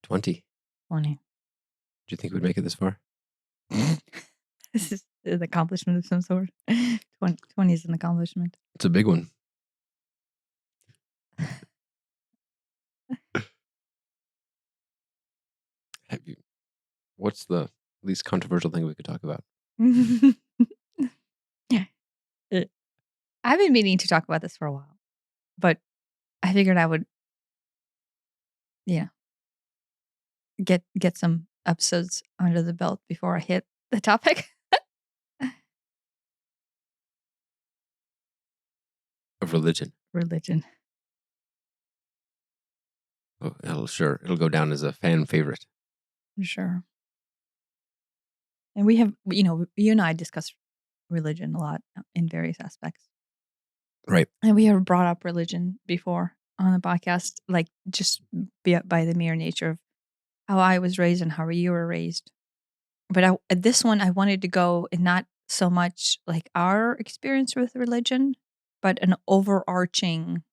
20. 20. Do you think we'd make it this far? This is an accomplishment of some sort. 20 is an accomplishment. It's a big one. What's the least controversial thing we could talk about? I've been meaning to talk about this for a while, but I figured I would, get some episodes under the belt before I hit the topic. Of religion. Religion. Oh, it'll go down as a fan favorite. Sure. And we have, you and I discuss religion a lot in various aspects. Right. And we have brought up religion before on the podcast, like just by the mere nature of how I was raised and how you were raised. But this one, I wanted to go and not so much like our experience with religion, but an overarching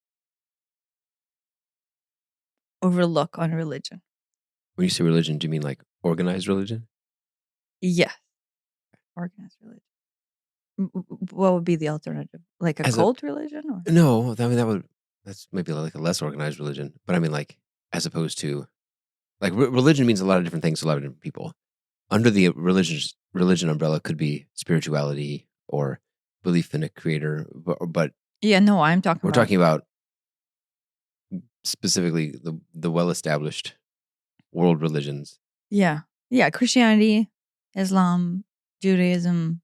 overlook on religion. When you say religion, do you mean like organized religion? Yes. Organized religion. What would be the alternative? Like a cult religion? Or? No, I mean, that's maybe like a less organized religion. But I mean, like, as opposed to, like, religion means a lot of different things to a lot of different people. Under the religion umbrella could be spirituality or belief in a creator. But yeah, no, we're talking about specifically the well-established world religions. Yeah. Yeah. Christianity, Islam, Judaism.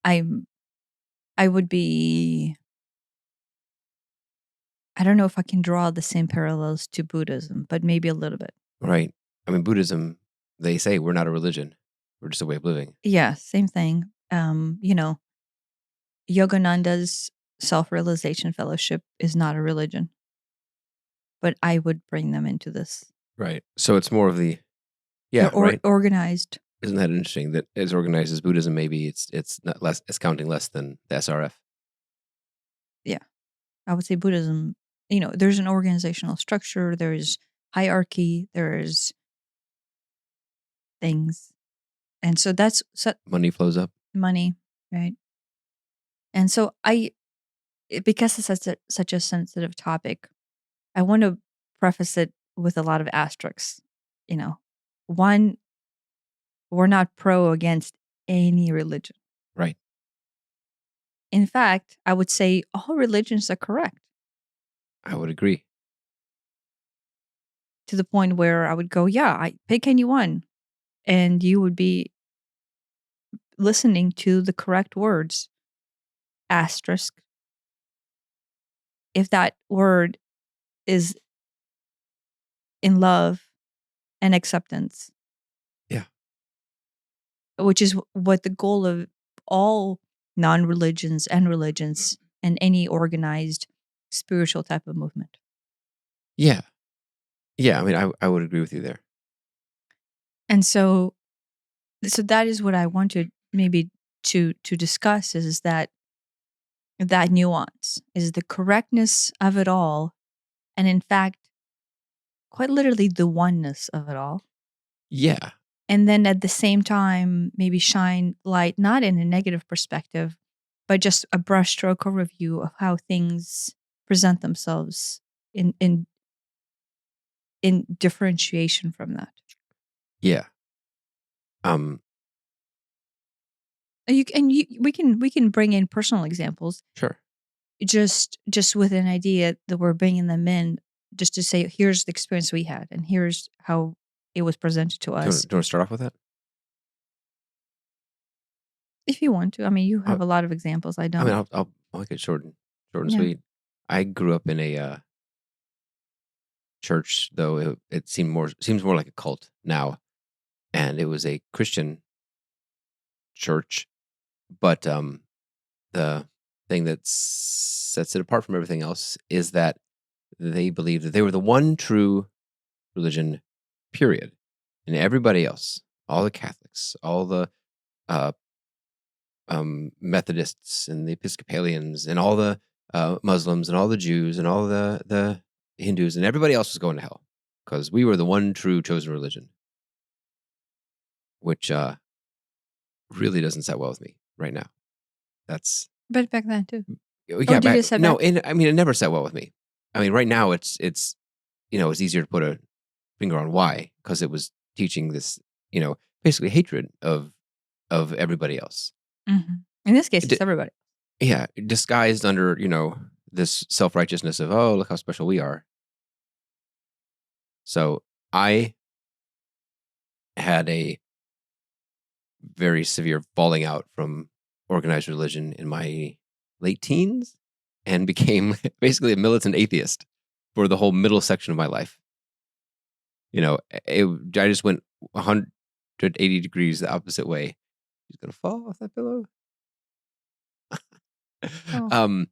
I would be, I don't know if I can draw the same parallels to Buddhism, but maybe a little bit. Right. I mean, Buddhism, they say we're not a religion. We're just a way of living. Yeah. Same thing. Yogananda's Self-Realization Fellowship is not a religion, but I would bring them into this. Right. So it's more of the, right. Organized. Isn't that interesting that as organized as Buddhism, maybe it's not less, it's counting less than the SRF. Yeah. I would say Buddhism, there's an organizational structure, there's hierarchy, there's things. And so that's money flows up. Money, right? And so because it's such a sensitive topic, I want to preface it with a lot of asterisks. One, we're not pro against any religion. Right. In fact, I would say all religions are correct. I would agree. To the point where I would go, pick anyone. And you would be listening to the correct words. Asterisk. If that word is in love and acceptance. Yeah. Which is what the goal of all non-religions and religions and any organized spiritual type of movement. Yeah. Yeah, I mean, I would agree with you there. And so that is what I wanted maybe to discuss is that nuance, is the correctness of it all, and in fact, quite literally the oneness of it all. Yeah. And then at the same time, maybe shine light, not in a negative perspective, but just a brushstroke overview of how things present themselves in differentiation from that. Yeah. We can bring in personal examples. Sure. Just with an idea that we're bringing them in, just to say, here's the experience we had, and here's how it was presented to us. Do you want to start off with that? If you want to. I mean, you have a lot of examples. I don't. I mean, I'll make it short and sweet. I grew up in a church, though it seems more like a cult now, and it was a Christian church, but the thing that sets it apart from everything else is that they believed that they were the one true religion, period, and everybody else, all the Catholics, all the Methodists and the Episcopalians and all the Muslims and all the Jews and all the Hindus and everybody else was going to hell. because we were the one true chosen religion, which really doesn't set well with me right now. That's But back then too. yeah. did it set no, back? and I mean, it never set well with me. I mean, right now it's it's easier to put a finger on why, because it was teaching this, basically hatred of everybody else. Mhm. In this case, It it's di- everybody. yeah, disguised under this self righteousness of, oh, look how special we are. So I had a very severe falling out from organized religion in my late teens and became basically a militant atheist for the whole middle section of my life. I just went 180 degrees the opposite way. She's gonna fall off that pillow. Oh.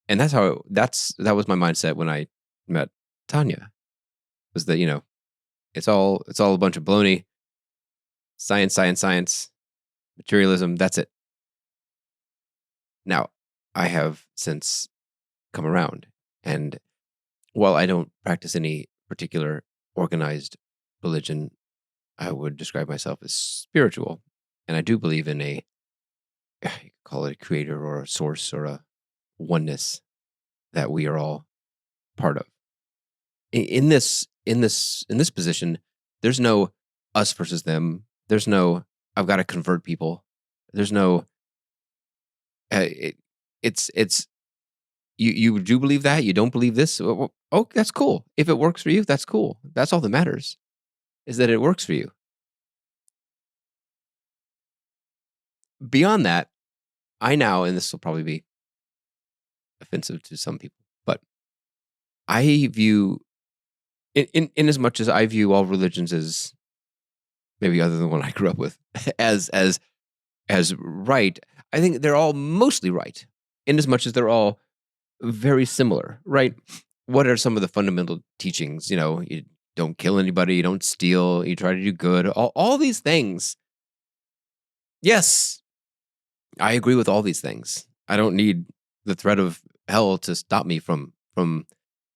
And that was my mindset when I met Tanya. Was that it's all a bunch of baloney, science, materialism. That's it. Now, I have since come around, and while I don't practice any particular organized religion, I would describe myself as spiritual, and I do believe in you could call it a creator or a source or a oneness that we are all part of. In this position, there's no us versus them. There's no I've got to convert people. There's no it's you do believe that, you don't believe this. Oh, that's cool. If it works for you, that's cool. That's all that matters, is that it works for you. Beyond that, I now, and this will probably be offensive to some people, but I view in as much as I view all religions as, maybe other than the one I grew up with, as right. I think they're all mostly right, in as much as they're all very similar, right? What are some of the fundamental teachings? You don't kill anybody, you don't steal, you try to do good, all these things. Yes, I agree with all these things. I don't need the threat of hell to stop me from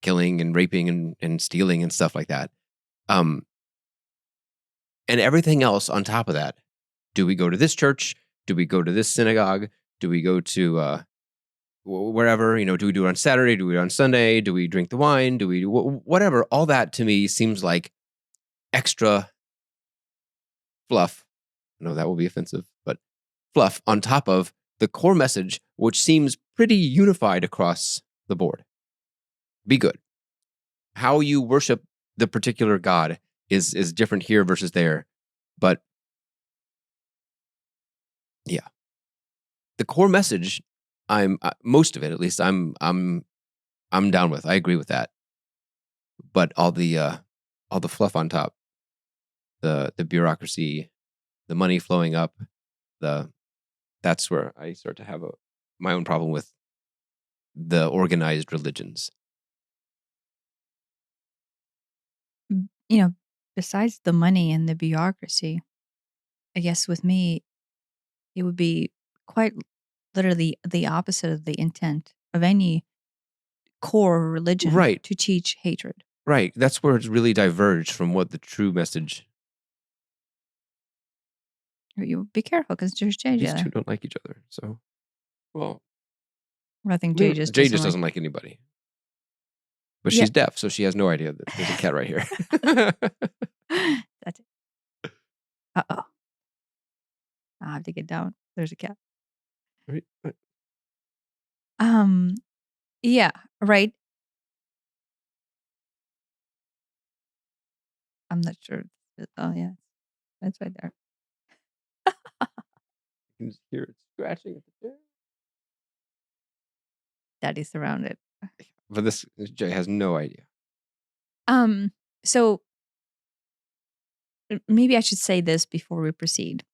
killing and raping and stealing and stuff like that. And everything else on top of that. Do we go to this church? Do we go to this synagogue? Do we go to wherever? Do we do it on Saturday? Do we do it on Sunday? Do we drink the wine? Do we do whatever? All that to me seems like extra fluff. No, that will be offensive, but fluff on top of the core message, which seems pretty unified across the board. Be good. How you worship the particular God is different here versus there, but yeah, the core message, I'm most of it at least, I'm down with. I agree with that. But all the fluff on top, the bureaucracy, the money flowing up, that's where I start to have my own problem with the organized religions. Besides the money and the bureaucracy, I guess with me, it would be quite literally the opposite of the intent of any core religion Right. to teach hatred. Right. That's where it's really diverged from what the true message. You be careful because there's Jay These there. two don't like each other. So, well, I think Jay just doesn't like anybody. But Yeah. she's deaf, so she has no idea that there's a cat right here. That's it. Uh-oh. I'll have to get down. There's a cat. Right. Yeah, right. I'm not sure. Oh, yeah. That's right there. You can just hear it scratching at the chair. Daddy's surrounded. But this Jay has no idea. So maybe I should say this before we proceed.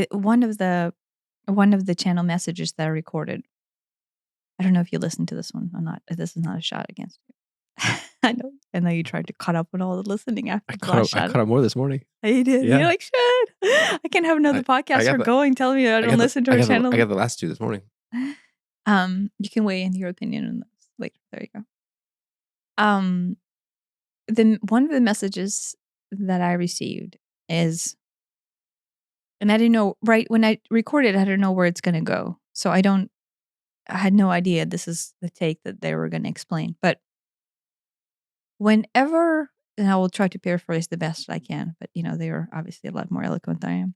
One of the channel messages that I recorded. I don't know if you listened to this one or not. This is not a shot against you. I know you tried to cut up on all the listening after the last shot. I caught up more this morning. You did. Yeah. You're like, shit. I can't have another podcaster going telling me I don't listen to her channel. I got the last two this morning. You can weigh in your opinion on this later. There you go. one of the messages that I received is, and I didn't know, right when I recorded, I didn't know where it's going to go. So I had no idea this is the take that they were going to explain. But whenever, and I will try to paraphrase the best I can, but they are obviously a lot more eloquent than I am.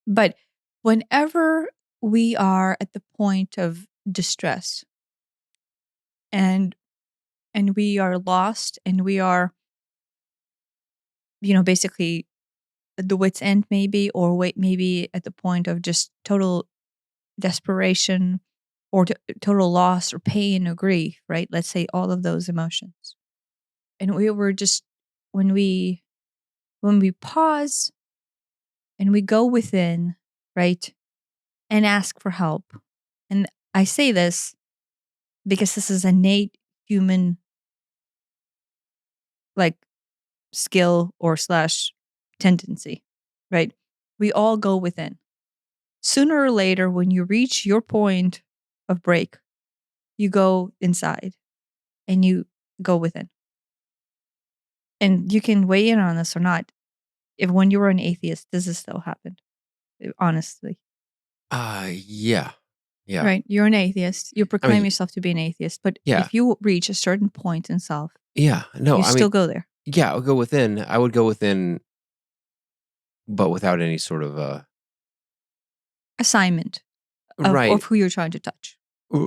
But whenever we are at the point of distress and we are lost and we are, basically at the wit's end maybe, or maybe at the point of just total desperation or total loss or pain or grief, right? Let's say all of those emotions. And we were just, when we pause and we go within, right, and ask for help. And I say this because this is innate human like skill or / tendency, right? We all go within. Sooner or later, when you reach your point of break, you go inside and you go within. And you can weigh in on this or not. If when you were an atheist, does this still happen? Honestly. Yeah. Yeah. Right. You're an atheist. You proclaim mean, yourself to be an atheist. But Yeah. if you reach a certain point in self, Yeah. No, you still go there. Yeah, I'll go within. I would go within, but without any sort of Assignment right. of who you're trying to touch.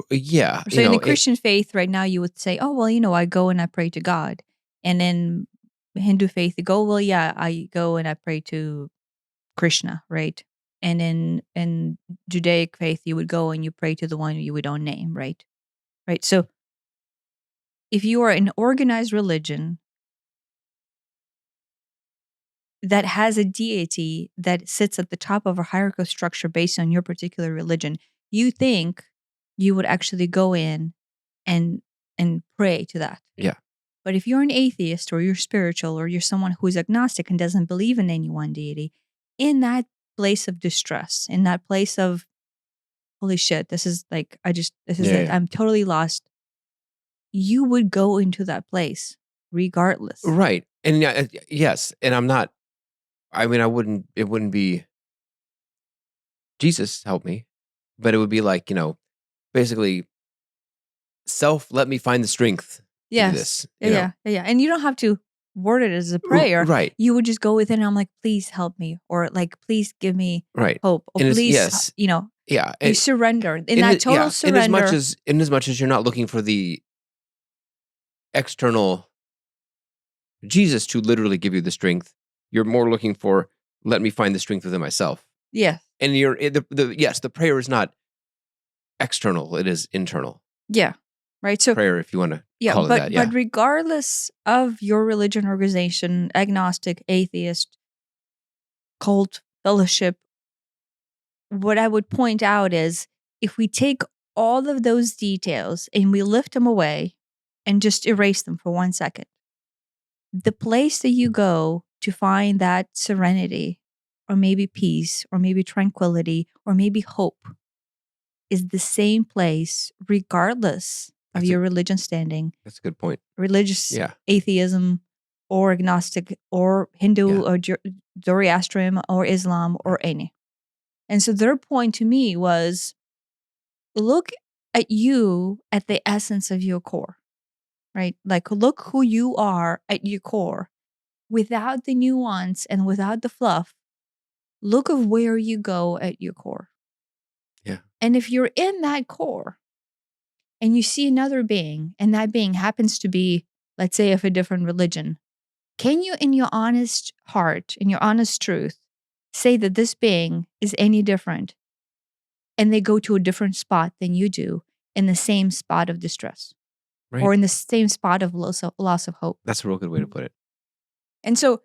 Yeah. So in the Christian faith right now, you would say, oh, well, I go and I pray to God. And then Hindu faith, you go, well, yeah, I go and I pray to Krishna, right? And in Judaic faith, you would go and you pray to the one you would own name, right? Right. So if you are an organized religion that has a deity that sits at the top of a hierarchical structure based on your particular religion, you think you would actually go in and pray to that. Yeah. But if you're an atheist or you're spiritual or you're someone who's agnostic and doesn't believe in any one deity, in that place of distress, in that place of, holy shit, this is like, this is it. I'm totally lost. You would go into that place regardless. Right. And yes. And I'm not, it wouldn't be Jesus help me, but it would be like, basically let me find the strength to do this. Yeah. And you don't have to word it as a prayer. Right. You would just go within and I'm like, please help me. Or like, please give me hope. Or please, Yeah. You surrender. In that total surrender. In as much as you're not looking for the external Jesus to literally give you the strength, you're more looking for, let me find the strength within myself. Yeah. And the prayer is not external, it is internal. Yeah. Right. So prayer, if you want to call it that. Yeah. But regardless of your religion, organization, agnostic, atheist, cult, fellowship, what I would point out is if we take all of those details and we lift them away and just erase them for 1 second, the place that you go to find that serenity or maybe peace or maybe tranquility or maybe hope is the same place regardless of your religion standing. That's a good point. Religious atheism or agnostic or Hindu or Zoroastrian or Islam or any. And so their point to me was, look at you at the essence of your core, right? Like look who you are at your core without the nuance and without the fluff. Look of where you go at your core. Yeah. And if you're in that core and you see another being and that being happens to be, let's say, of a different religion, can you in your honest heart, in your honest truth, say that this being is any different and they go to a different spot than you do in the same spot of distress or in the same spot of loss of hope? That's a real good way to put it. And so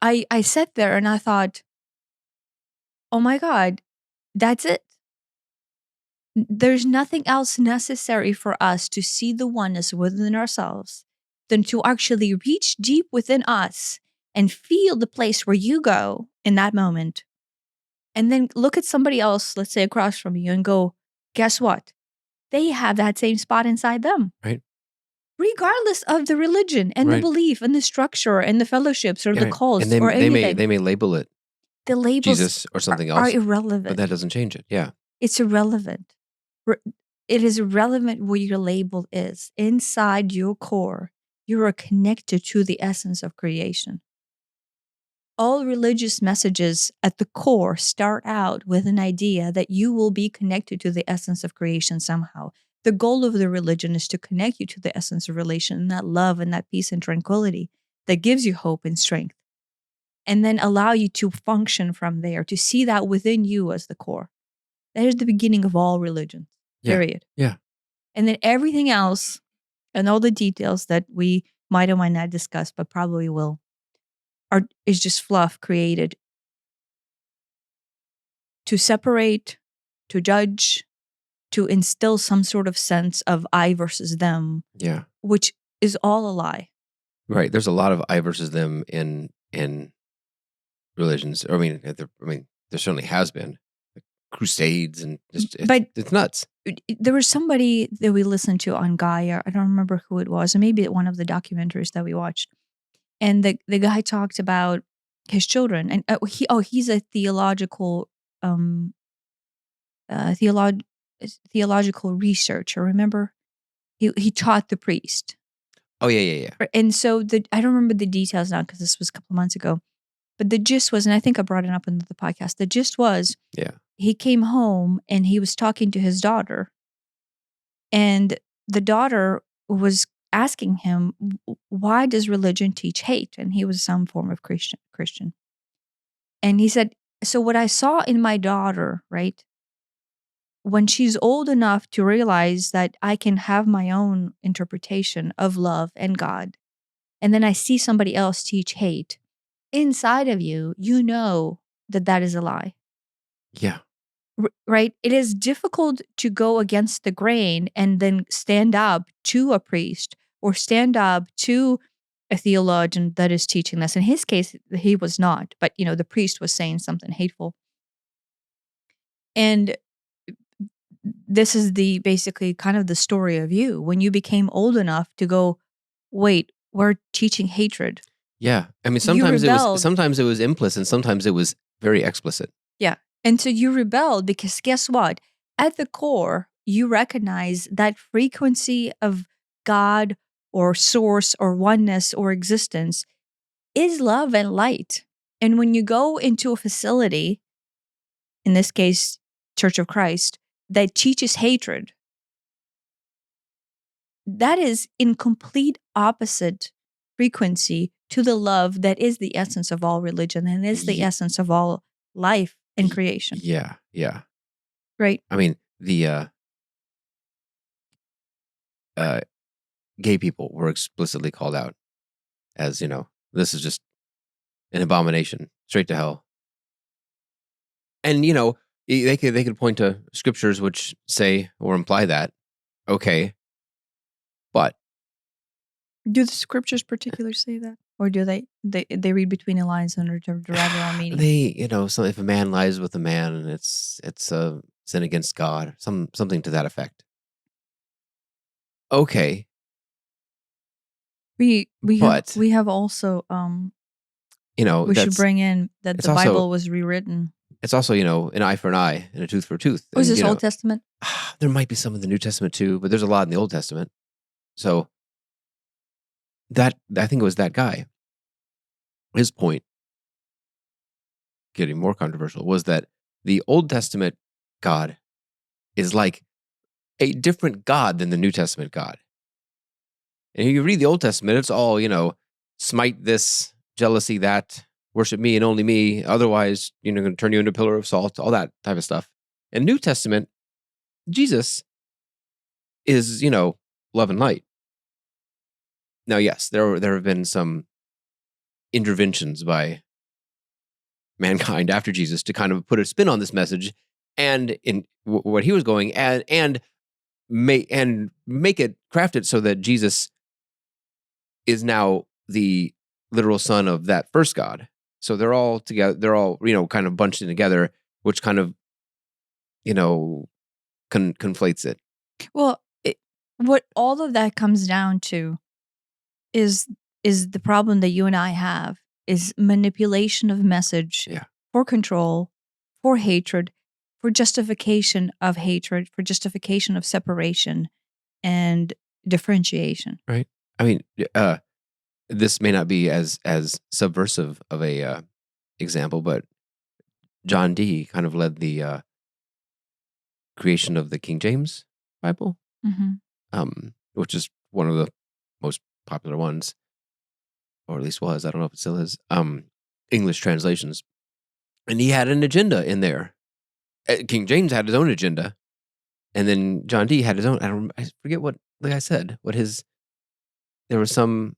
I sat there and I thought, oh my God, that's it. There's nothing else necessary for us to see the oneness within ourselves than to actually reach deep within us and feel the place where you go in that moment. And then look at somebody else, let's say across from you, and go, guess what? They have that same spot inside them. Right. regardless of the religion and the Right. belief and the structure and the fellowships or the Right. cults And or anything. they may label it The labels Jesus or something are else, but irrelevant. that doesn't change it. Yeah. It's irrelevant. It is irrelevant what your label is. Inside your core, you are connected to the essence of creation. All religious messages at the core start out with an idea that you will be connected to the essence of creation somehow. The goal of the religion is to connect you to the essence of relation, and that love and that peace and tranquility that gives you hope and strength, and then allow you to function from there, to see that within you as the core. That is the beginning of all religions, Yeah. period. Yeah. And then everything else and all the details that we might or might not discuss, but probably will, is just fluff created to separate, to judge, to instill some sort of sense of I versus them, Yeah. which is all a lie. Right. There's a lot of I versus them in religions. I mean, there certainly has been crusades and just But it's nuts. there was somebody that we listened to on Gaia. I don't remember who it was, and maybe one of the documentaries that we watched. And the guy talked about his children, and he's a theological theological researcher. Remember, he taught the priest. Oh yeah. And so I don't remember the details now because this was a couple of months ago. But the gist was, and I think I brought it up in the podcast. The gist was, Yeah. he came home and he was talking to his daughter, and the daughter was asking him, why does religion teach hate? And he was some form of Christian. And he said, so what I saw in my daughter, right, when she's old enough to realize that I can have my own interpretation of love and God, and then I see somebody else teach hate, inside of you, you know that that is a lie. Yeah. Right? It is difficult to go against the grain and then stand up to a priest or stand up to a theologian that is teaching this. In his case, he was not, but the priest was saying something hateful. And this is basically kind of the story of you when you became old enough to go, wait, we're teaching hatred. Yeah. I mean, You rebelled. sometimes it was implicit and sometimes it was very explicit. Yeah. And so you rebelled because guess what? At the core, you recognize that frequency of God or source or oneness or existence is love and light. And when you go into a facility, in this case, Church of Christ, that teaches hatred, that is in complete opposite frequency to the love that is the essence of all religion and is the essence of all life and creation. Yeah. Yeah. Right. I mean, the gay people were explicitly called out as, this is just an abomination, straight to hell. And, they could point to scriptures which say or imply that, okay, but Do the scriptures particularly say that? Or do they read between the lines and derive their own meaning? they, so if a man lies with a man and it's a sin against God, something to that effect. Okay. We But, have also we should bring in that the Bible was rewritten. It's also, an eye for an eye and a tooth for a tooth. Was And, this Old Testament? There might be some in the New Testament too, but there's a lot in the Old Testament. So that, I think it was that guy. His point, getting more controversial, was that the Old Testament God is like a different God than the New Testament God. And if you read the Old Testament, it's all, smite this, jealousy that, worship me and only me. Otherwise, going to turn you into a pillar of salt, all that type of stuff. In New Testament, Jesus is, love and light. Now, yes, there have been some interventions by mankind after Jesus to kind of put a spin on this message and in what he was going and make it, craft it so that Jesus is now the literal son of that first God. So they're all together. They're all, kind of bunched in together, which kind of, conflates it. Well, what all of that comes down to is the problem that you and I have is manipulation of message Yeah. for control, for hatred, for justification of hatred, for justification of separation and differentiation. Right. I mean, this may not be as subversive of a example, but John Dee kind of led the creation of the King James Bible, which is one of the most popular ones, or at least was. I don't know if it still is. English translations, and he had an agenda in there. King James had his own agenda, and then John Dee had his own. I forget what the guy said. There was some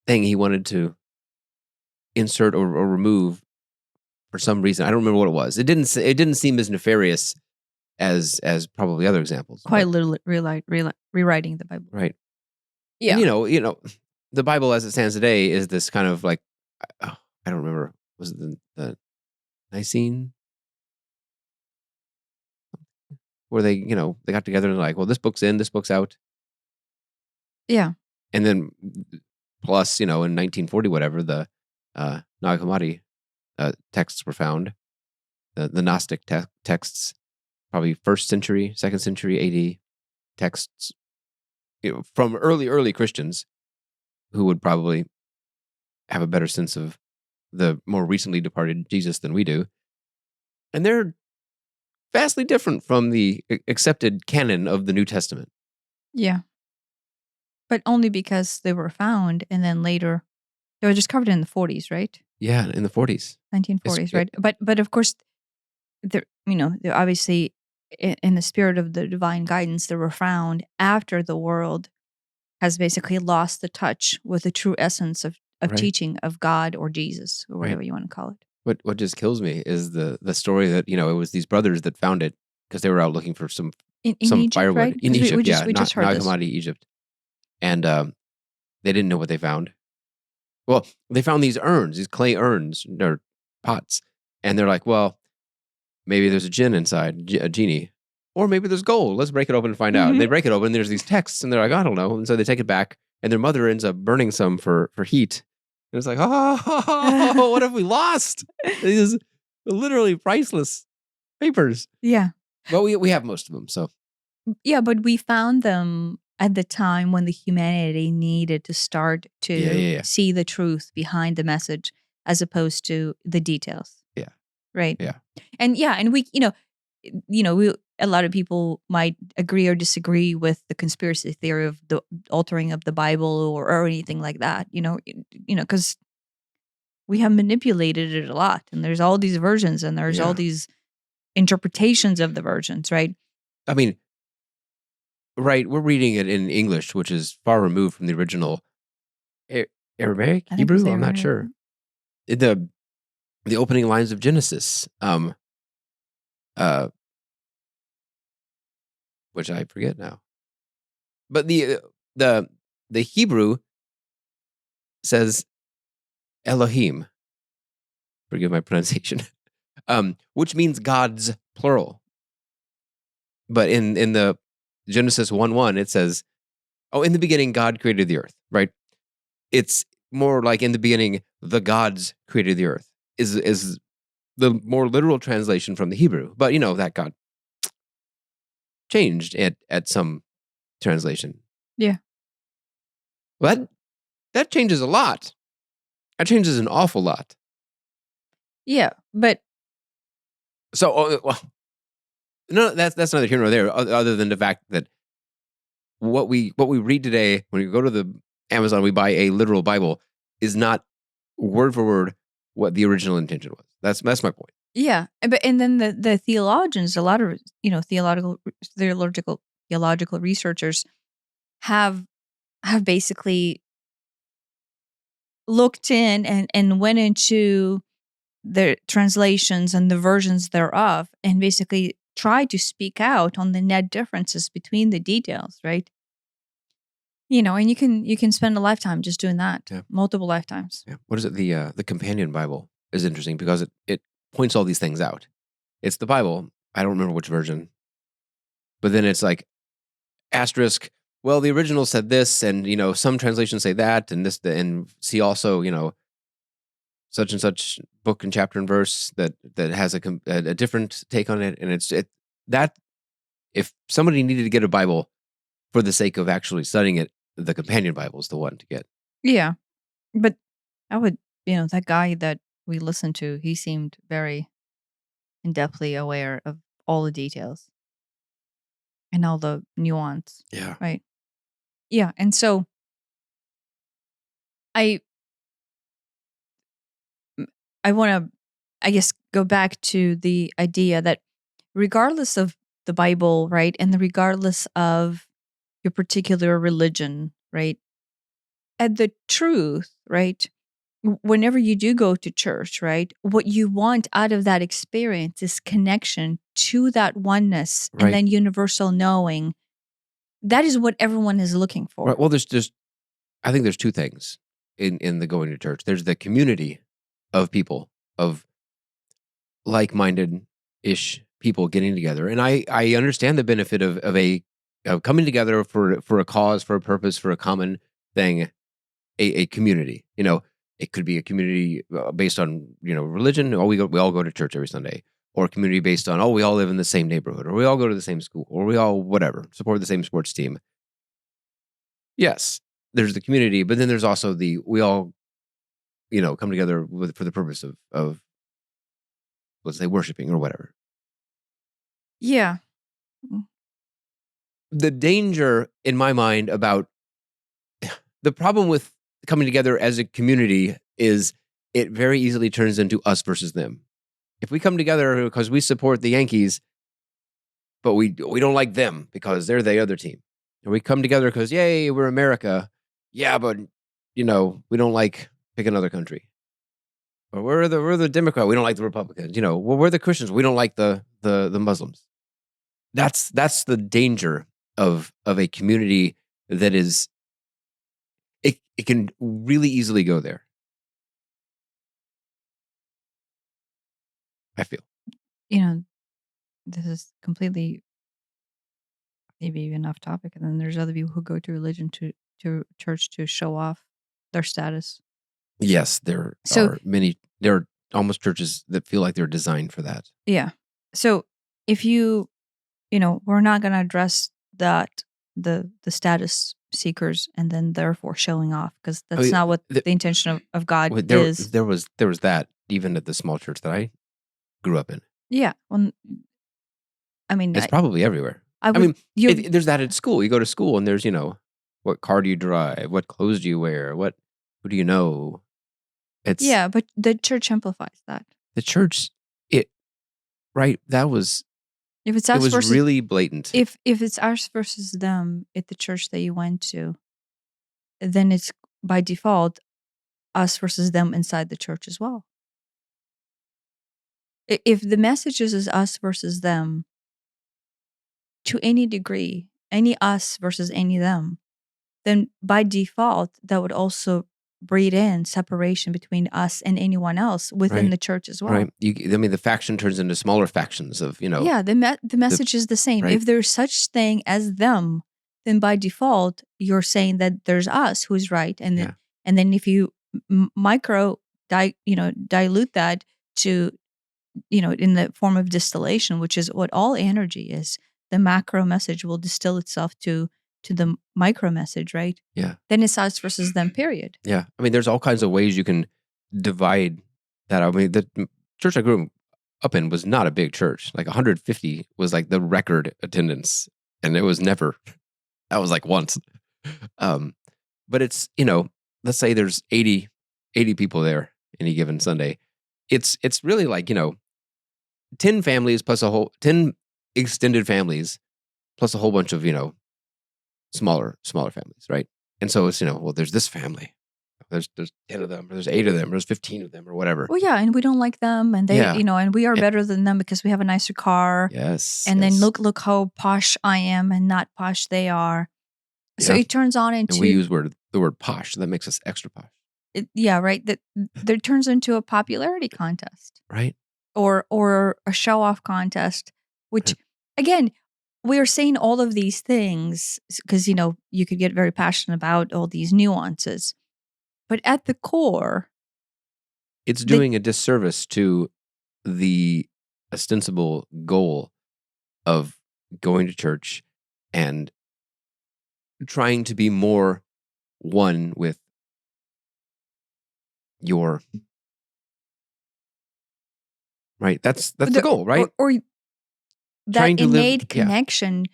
thing he wanted to insert or remove for some reason. I don't remember what it was. It didn't seem as nefarious as probably other examples. Quite literally rewriting the Bible. Right. Yeah. And you know, the Bible as it stands today is this kind of like, I don't remember. Was it the Nicene? Where they got together and like, well, this book's in, this book's out. Yeah. And then plus, in 1940, whatever, the Nag Hammadi texts were found. The Gnostic texts, probably 1st century, 2nd century AD texts, from early Christians who would probably have a better sense of the more recently departed Jesus than we do. And they're vastly different from the accepted canon of the New Testament. Yeah. But only because they were found and then later they were discovered in the 40s, right? Yeah, in the 40s. 1940s, right? But of course, they're obviously in the spirit of the divine guidance, they were found after the world has basically lost the touch with the true essence of Right. teaching of God or Jesus or whatever you want to call it. What just kills me is the story that it was these brothers that found it because they were out looking for some Egypt, firewood right? in Egypt. We just heard Nag this. Hammadi, Egypt, and they didn't know what they found. Well, they found these urns, these clay urns or pots, and they're like, well, maybe there's a jinn inside, a genie, or maybe there's gold. Let's break it open and find out. And they break it open, and there's these texts, and they're like, I don't know. And so they take it back, and their mother ends up burning some for heat. And it's like, oh, what have we lost? These literally priceless papers. Yeah. Well, we have most of them, so. Yeah, but we found them at the time when the humanity needed to start to see the truth behind the message as opposed to the details. Yeah. Right. Yeah. And we, a lot of people might agree or disagree with the conspiracy theory of the altering of the Bible or anything like that, because we have manipulated it a lot and there's all these versions and there's all these interpretations of the versions, right? I mean, right, we're reading it in English, which is far removed from the original Aramaic, Hebrew. I'm not sure. The opening lines of Genesis, which I forget now, but the Hebrew says Elohim. Forgive my pronunciation, which means gods plural. But in the Genesis 1:1, it says, "Oh, in the beginning, God created the earth." Right? It's more like in the beginning, the gods created the earth. Is the more literal translation from the Hebrew, but that got changed at some translation. Yeah. Well, that changes a lot. That changes an awful lot. Yeah, but so no, that's neither here nor there. Other than the fact that what we read today, when you go to the Amazon, we buy a literal Bible, is not word for word what the original intention was. That's my point. Yeah, and then the theologians, a lot of theological researchers have basically looked in and went into the translations and the versions thereof, and basically tried to speak out on the net differences between the details, right? And you can spend a lifetime just doing that, multiple lifetimes. Yeah. What is it? The Companion Bible is interesting because it points all these things out. It's the Bible. I don't remember which version, but then it's like asterisk, well, the original said this, and some translations say that, and this, and see also, such and such book and chapter and verse that has a different take on it, and it's that if somebody needed to get a Bible for the sake of actually studying it, the companion Bible is the one to get. Yeah. But I would, that guy that we listened to, he seemed very in-depthly aware of all the details and all the nuance, Yeah. right? Yeah. And so I I want to, I guess, go back to the idea that regardless of the Bible, right, and regardless of your particular religion, right, and the truth, right, whenever you do go to church, right, what you want out of that experience is connection to that oneness and Right. then universal knowing. That is what everyone is looking for. Right. Well, I think there's two things in the going to church. There's the community of people, of like-minded ish people getting together, and I understand the benefit of coming together for a cause, for a purpose, for a common thing, a community. It could be a community based on religion. Oh, we all go to church every Sunday, or a community based on we all live in the same neighborhood, or we all go to the same school, or we all support the same sports team. Yes, there's the community, but then there's also we all come together for the purpose of let's say worshiping or whatever. Yeah. The danger in my mind about the problem with coming together as a community is it very easily turns into us versus them. If we come together because we support the Yankees, but we don't like them because they're the other team, and we come together because yay, we're America. Yeah, but we don't like pick another country. Or we're the Democrat. We don't like the Republicans. Well, we're the Christians. We don't like the Muslims. That's the danger of a community that is. It can really easily go there. I feel. This is completely maybe even off topic, and then there's other people who go to religion to church to show off their status. Yes, there are many. There are almost churches that feel like they're designed for that. Yeah. So if we're not going to address that the status seekers and then therefore showing off, because that's not what the intention of God is. There was that even at the small church that I grew up in. Yeah. Well, I mean, it's probably everywhere. There's that at school. You go to school and there's what car do you drive? What clothes do you wear? Who do you know? Yeah, but the church amplifies that. The church, that was. If it's us it was versus, really blatant. If it's us versus them at the church that you went to, then it's by default us versus them inside the church as well. If the message is us versus them, to any degree, any us versus any them, then by default that would also breed in separation between us and anyone else within the church as well. Right. The faction turns into smaller factions of, Yeah, the message is the same. Right. If there's such thing as them, then by default, you're saying that there's us who's right. And then if you dilute that to, in the form of distillation, which is what all energy is, the macro message will distill itself to the micro message, right? Yeah. Then it's us versus them, period. Yeah. There's all kinds of ways you can divide that. The church I grew up in was not a big church. Like 150 was like the record attendance. And it was never, that was like once. But it's, let's say there's 80 people there any given Sunday. It's really like, 10 families plus 10 extended families plus a whole bunch of, smaller families, right? And so it's, well, there's this family. There's 10 of them, or there's 8 of them, or there's 15 of them, or whatever. Well, yeah, and we don't like them, and they, and we are better than them because we have a nicer car. Yes. And then look how posh I am and not posh they are. So it turns on into... And we use the word posh, so that makes us extra posh. Right. That turns into a popularity contest. Right. Or a show-off contest, which, again, we are saying all of these things because, you could get very passionate about all these nuances. But at the core, it's doing a disservice to the ostensible goal of going to church and trying to be more one with your right. That's the goal, right? Or that Trying to live- innate yeah. connection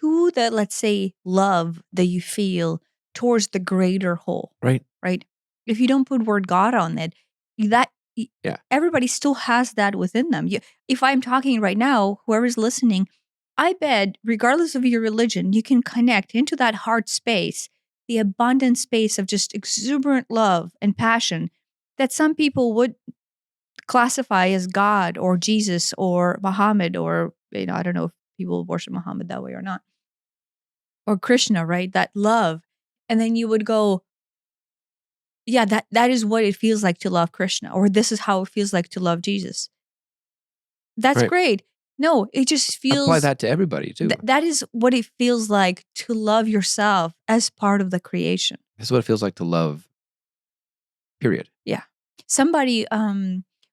to the, let's say, love that you feel towards the greater whole. Right. Right? If you don't put word God on it, Yeah. everybody still has that within them. If I'm talking right now, whoever's listening, I bet, regardless of your religion, you can connect into that heart space, the abundant space of just exuberant love and passion that some people would classify as God or Jesus or Muhammad, or, I don't know if people worship Muhammad that way or not, or Krishna, right? That love. And then you would go, yeah, that is what it feels like to love Krishna, or this is how it feels like to love Jesus. That's Right. great. No, it just feels Apply that to everybody too. that is what it feels like to love yourself as part of the creation. That's what it feels like to love. Period. Yeah. Somebody,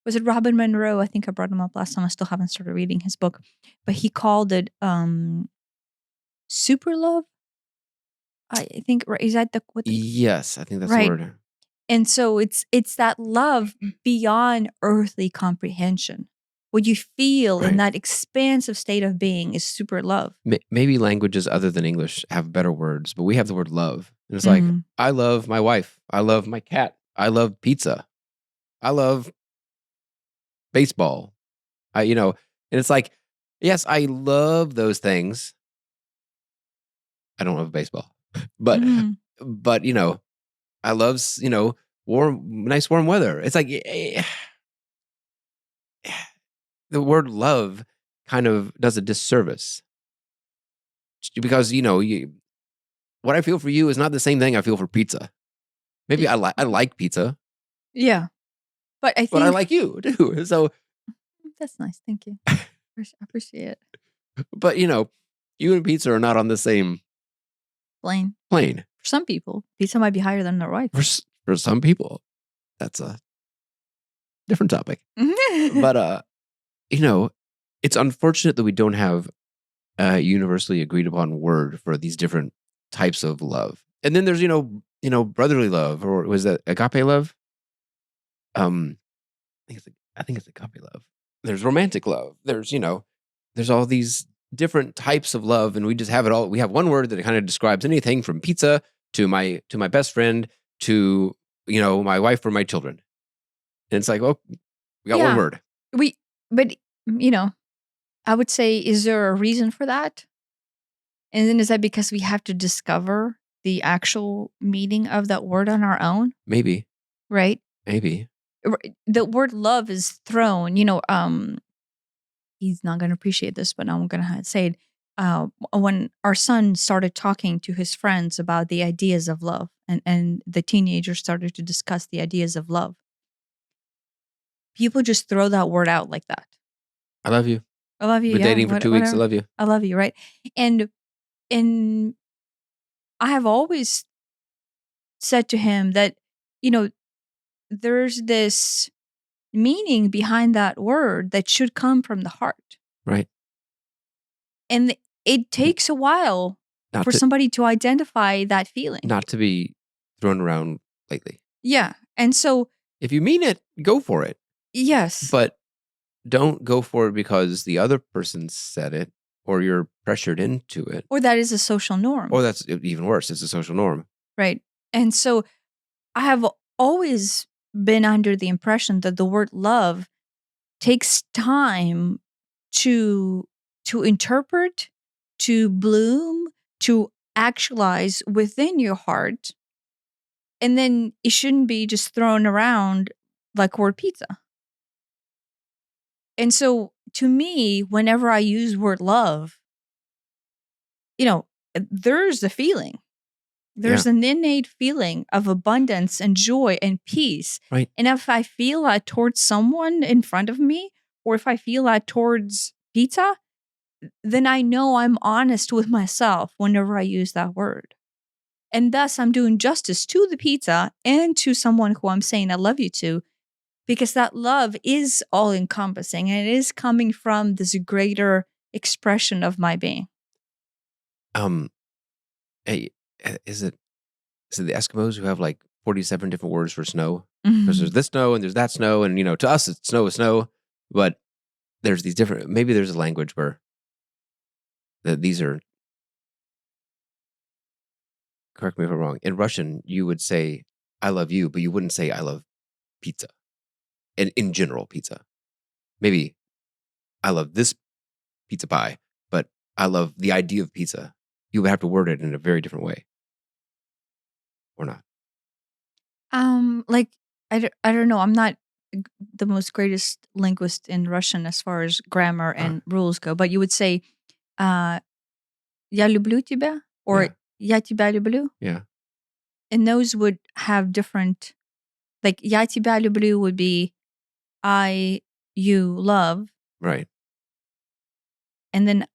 was it Robin Monroe? I think I brought him up last time. I still haven't started reading his book, but he called it super love. I think, is that what? Yes, I think that's right. the word. And so it's that love beyond earthly comprehension. What you feel in Right. that expansive state of being is super love. Maybe languages other than English have better words, but we have the word love. And it's like, I love my wife. I love my cat. I love pizza. I love baseball. And it's like, yes, I love those things. I don't love baseball, but I love, nice warm weather. It's like, the word love kind of does a disservice because, what I feel for you is not the same thing I feel for pizza. Maybe I like pizza. Yeah. But I like you too. So that's nice. Thank you. I appreciate it. But you and pizza are not on the same plane. For some people, pizza might be higher than their wife. For some people, that's a different topic. But it's unfortunate that we don't have a universally agreed upon word for these different types of love. And then there's brotherly love, or was that agape love? I think it's agape love. There's romantic love. There's all these different types of love, and we just have it all. We have one word that kind of describes anything from pizza to my best friend to my wife or my children. And it's like, well, we got one word. But I would say, is there a reason for that? And then is that because we have to discover the actual meaning of that word on our own? Maybe. Right? Maybe. The word love is thrown, he's not going to appreciate this, but I'm going to say it. When our son started talking to his friends about the ideas of love, and the teenagers started to discuss the ideas of love, people just throw that word out like that. I love you. I love you. Been dating for 2 weeks. I love you. I love you. Right. And I have always said to him that, there's this meaning behind that word that should come from the heart. Right. And it takes a while for somebody to identify that feeling. Not to be thrown around lately. Yeah. And so if you mean it, go for it. Yes. But don't go for it because the other person said it, or you're pressured into it. Or that is a social norm. Or that's even worse. It's a social norm. Right. And so I have always been under the impression that the word love takes time to interpret, to bloom, to actualize within your heart. And then it shouldn't be just thrown around like word pizza. And so to me, whenever I use word love, there's a feeling. There's an innate feeling of abundance and joy and peace. Right. And if I feel that towards someone in front of me, or if I feel that towards pizza, then I know I'm honest with myself whenever I use that word. And thus I'm doing justice to the pizza and to someone who I'm saying I love you to, because that love is all encompassing and it is coming from this greater expression of my being. Hey, is it the Eskimos who have like 47 different words for snow? Because there's this snow and there's that snow, and to us it's snow is snow, but there's these different. Maybe there's a language where these are. Correct me if I'm wrong. In Russian, you would say "I love you," but you wouldn't say "I love pizza." In general, pizza. Maybe I love this pizza pie, but I love the idea of pizza. You would have to word it in a very different way, or not. Like I don't know. I'm not the most greatest linguist in Russian as far as grammar and rules go, but you would say, "Я люблю тебя" or "Я тебя люблю." Yeah. And those would have different, like "Я тебя люблю" would be you love, Right. and then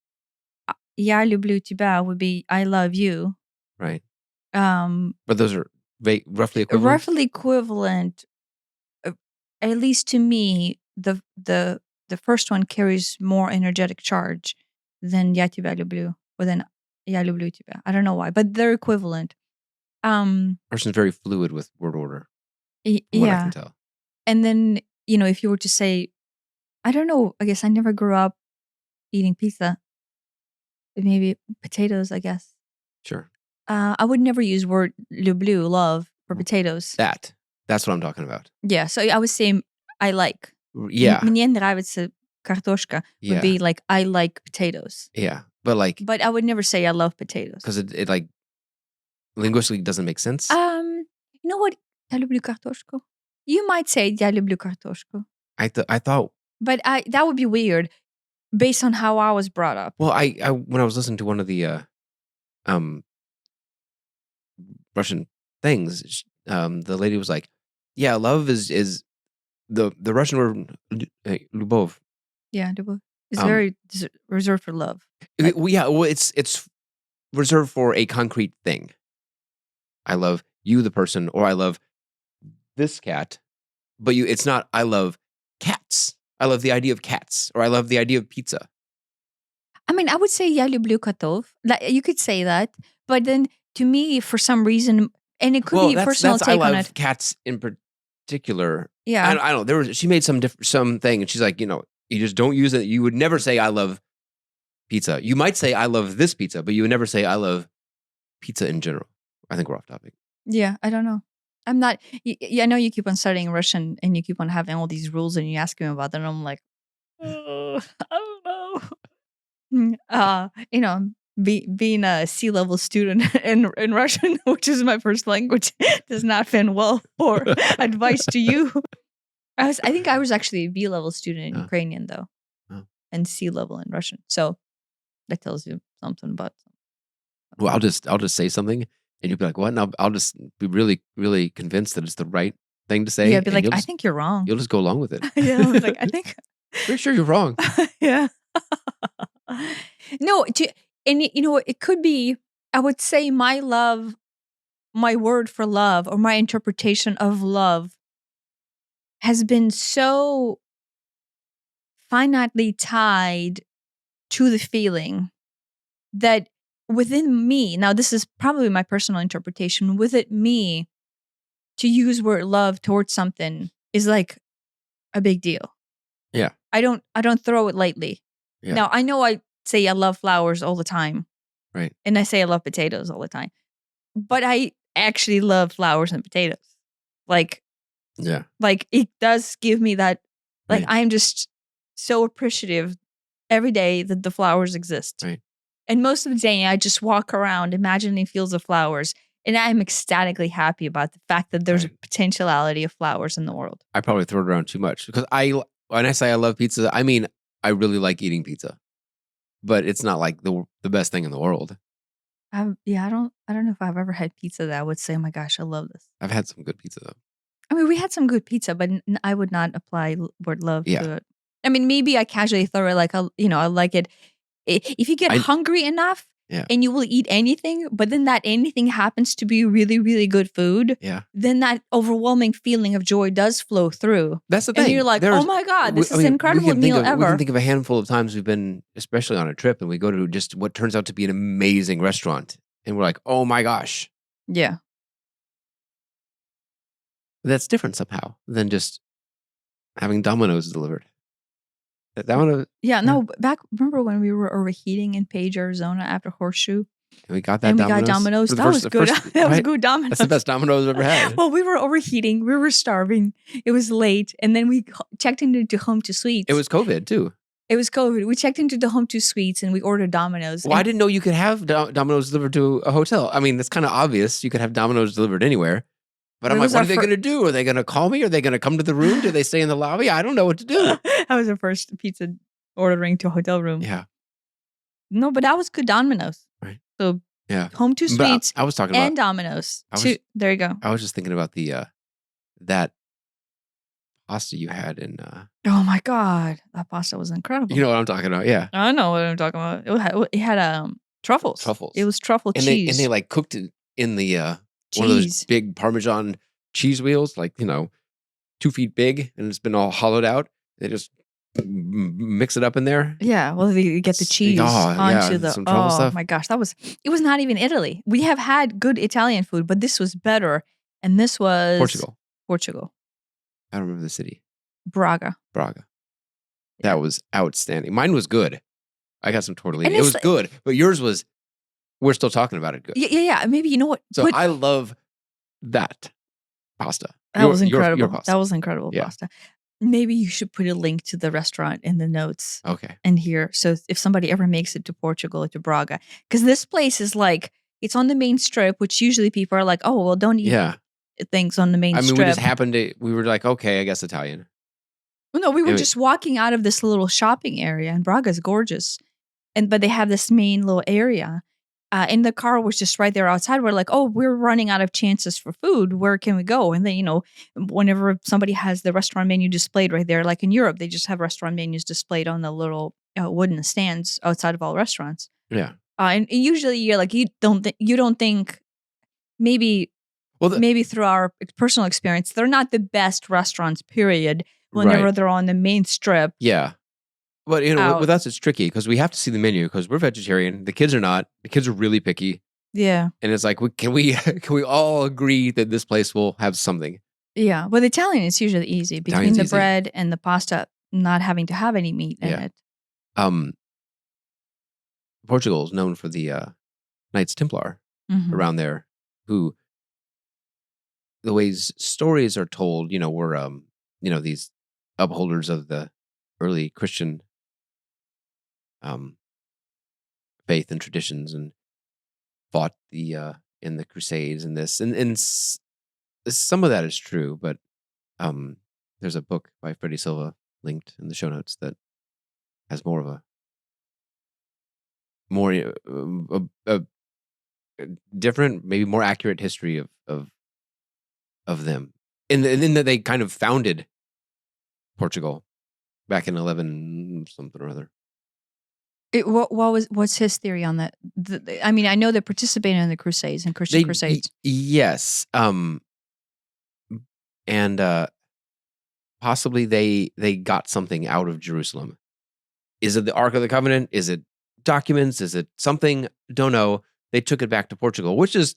"Я люблю тебя" would be I love you. Right. But those are roughly equivalent. Roughly equivalent. At least to me, the first one carries more energetic charge than "Я тебя люблю" or than "Я люблю тебя." I don't know why, but they're equivalent. Russian's very fluid with word order, from what I can tell. And then, if you were to say, I don't know, I guess I never grew up eating pizza. Maybe potatoes, I guess. Sure. I would never use word люблю, love, for potatoes. That's what I'm talking about. Yeah, so I would say I like. Yeah. Мне нравится картошка would be like I like potatoes. Yeah, but I would never say I love potatoes. Because it like linguistically doesn't make sense. You know what? Я люблю картошку. You might say я люблю картошку. I thought. But that would be weird based on how I was brought up. Well, I when I was listening to one of the Russian things, the lady was like, "Yeah, love is the Russian word любовь." Yeah, it's very reserved for love. It's reserved for a concrete thing. I love you, the person, or I love this cat, but it's not. I love cats. I love the idea of cats, or I love the idea of pizza. I mean, I would say я люблю котов. Like, you could say that, but then to me, for some reason, and it could be a personal take on it. Cats in particular. Yeah, I don't know. She made some thing, and she's like, you just don't use it. You would never say I love pizza. You might say I love this pizza, but you would never say I love pizza in general. I think we're off topic. Yeah, I don't know. I'm not. I know you keep on studying Russian and you keep on having all these rules, and you ask me about them. And I'm like, I don't know. Being a C-level student in Russian, which is my first language, does not fit well for advice to you. I think I was actually a B-level student in Ukrainian though, and C-level in Russian. So that tells you something about. Well, I'll just say something, and you'll be like, "What?" And I'll just be really, really convinced that it's the right thing to say. Yeah, be like, "I think you're wrong." You'll just go along with it. Yeah, I was like, I think. Pretty sure you're wrong. Yeah. No, and it could be. I would say my word for love, or my interpretation of love, has been so finitely tied to the feeling that within me, now this is probably my personal interpretation, within me, to use word love towards something is like a big deal. Yeah. I don't throw it lightly. Yeah. Now, I know I say I love flowers all the time. Right. And I say I love potatoes all the time. But I actually love flowers and potatoes. Like, yeah. Like, it does give me that, like, Right. I am just so appreciative every day that the flowers exist. Right. And most of the day, I just walk around imagining fields of flowers. And I'm ecstatically happy about the fact that there's a potentiality of flowers in the world. I probably throw it around too much because when I say I love pizza, I mean I really like eating pizza, but it's not like the best thing in the world. I don't know if I've ever had pizza that I would say, "Oh my gosh, I love this." I've had some good pizza though. I mean, we had some good pizza, but I would not apply word love Yeah. to it. I mean, maybe I casually throw it like, I like it. if you get hungry enough, Yeah. and you will eat anything, but then that anything happens to be really, really good food, Yeah. then that overwhelming feeling of joy does flow through. That's the thing. And you're like, oh my God, this is incredible meal We ever. can think of a handful of times we've been, especially on a trip, and we go to just what turns out to be an amazing restaurant. And we're like, oh my gosh. Yeah. That's different somehow than just having Domino's delivered. Domino's, Yeah, no, remember when we were overheating in Page, Arizona after Horseshoe? and we got that And we Domino's. got Domino's. That was good. That was good Domino's. That's the best Domino's I've ever had. Well, we were overheating. We were starving. It was late. And then we checked into Home 2 Suites. It was COVID too. It was COVID. We checked into the Home 2 Suites and we ordered Domino's. Well, I didn't know you could have Domino's delivered to a hotel. I mean, it's kind of obvious. You could have Domino's delivered anywhere. But I'm like, what are they going to do? Are they going to call me? Are they going to come to the room? Do they stay in the lobby? I don't know what to do. That was our first pizza ordering to a hotel room. Yeah. No, but that was good Domino's. Right. So yeah, Home 2 Suites I was talking about, and Domino's. There you go. I was just thinking about the that pasta you had in. Oh my God, that pasta was incredible. You know what I'm talking about? Yeah, I know what I'm talking about. It had truffles. Truffles. It was truffle and cheese. They like cooked it in the one of those big Parmesan cheese wheels, like 2 feet big, and it's been all hollowed out. They just mix it up in there. Yeah, well, they get the cheese onto the. Oh stuff. My gosh, it was not even Italy. We have had good Italian food, but this was better, and this was Portugal. I don't remember the city. Braga. That was outstanding. Mine was good. I got some tortellini. It was good, but yours was. We're still talking about it. Good. Yeah. Maybe you know what. So I love that pasta. That was incredible. Your pasta. That was incredible pasta. Maybe you should put a link to the restaurant in the notes. Okay. And here, so if somebody ever makes it to Portugal or to Braga, because this place is like it's on the main strip, which usually people are like, oh well, don't eat things on the main strip. We just happened to. We were like, okay, I guess Italian. Well, no, we were just walking out of this little shopping area, and Braga's gorgeous, but they have this main little area. And the car was just right there outside. We're like, oh, we're running out of chances for food. Where can we go? And then, whenever somebody has the restaurant menu displayed right there, like in Europe, they just have restaurant menus displayed on the little wooden stands outside of all restaurants. Yeah. And usually you're like, you don't think maybe through our personal experience, they're not the best restaurants, period, whenever they're on the main strip. Yeah. But with us, it's tricky because we have to see the menu because we're vegetarian. The kids are not. The kids are really picky. Yeah. And it's like, can we all agree that this place will have something? Yeah. Well, Italian is usually easy between the bread and the pasta not having to have any meat in it. Portugal is known for the Knights Templar around there, who the ways stories are told, were these upholders of the early Christian faith and traditions, and fought in the Crusades and this, and some of that is true, but there's a book by Freddie Silva linked in the show notes that has more of a different, maybe more accurate history of them, and then that they kind of founded Portugal back in 11 something or other. What's his theory on that? I mean, I know they participated in the Crusades and Christian Crusades. Yes, and possibly they got something out of Jerusalem. Is it the Ark of the Covenant? Is it documents? Is it something? Don't know. They took it back to Portugal, which is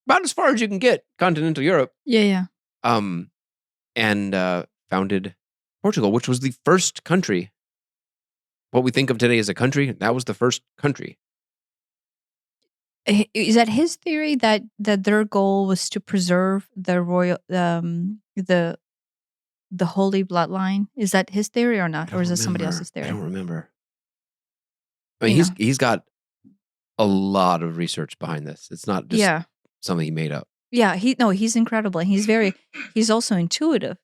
about as far as you can get continental Europe. Yeah. And founded Portugal, which was the first country. What we think of today as a country, that was the first country. Is that his theory that their goal was to preserve the royal, the holy bloodline? Is that his theory or not, or is it somebody else's theory? I don't remember. I mean, he's got a lot of research behind this. It's not just something he made up. Yeah, he's incredible. He's also intuitive.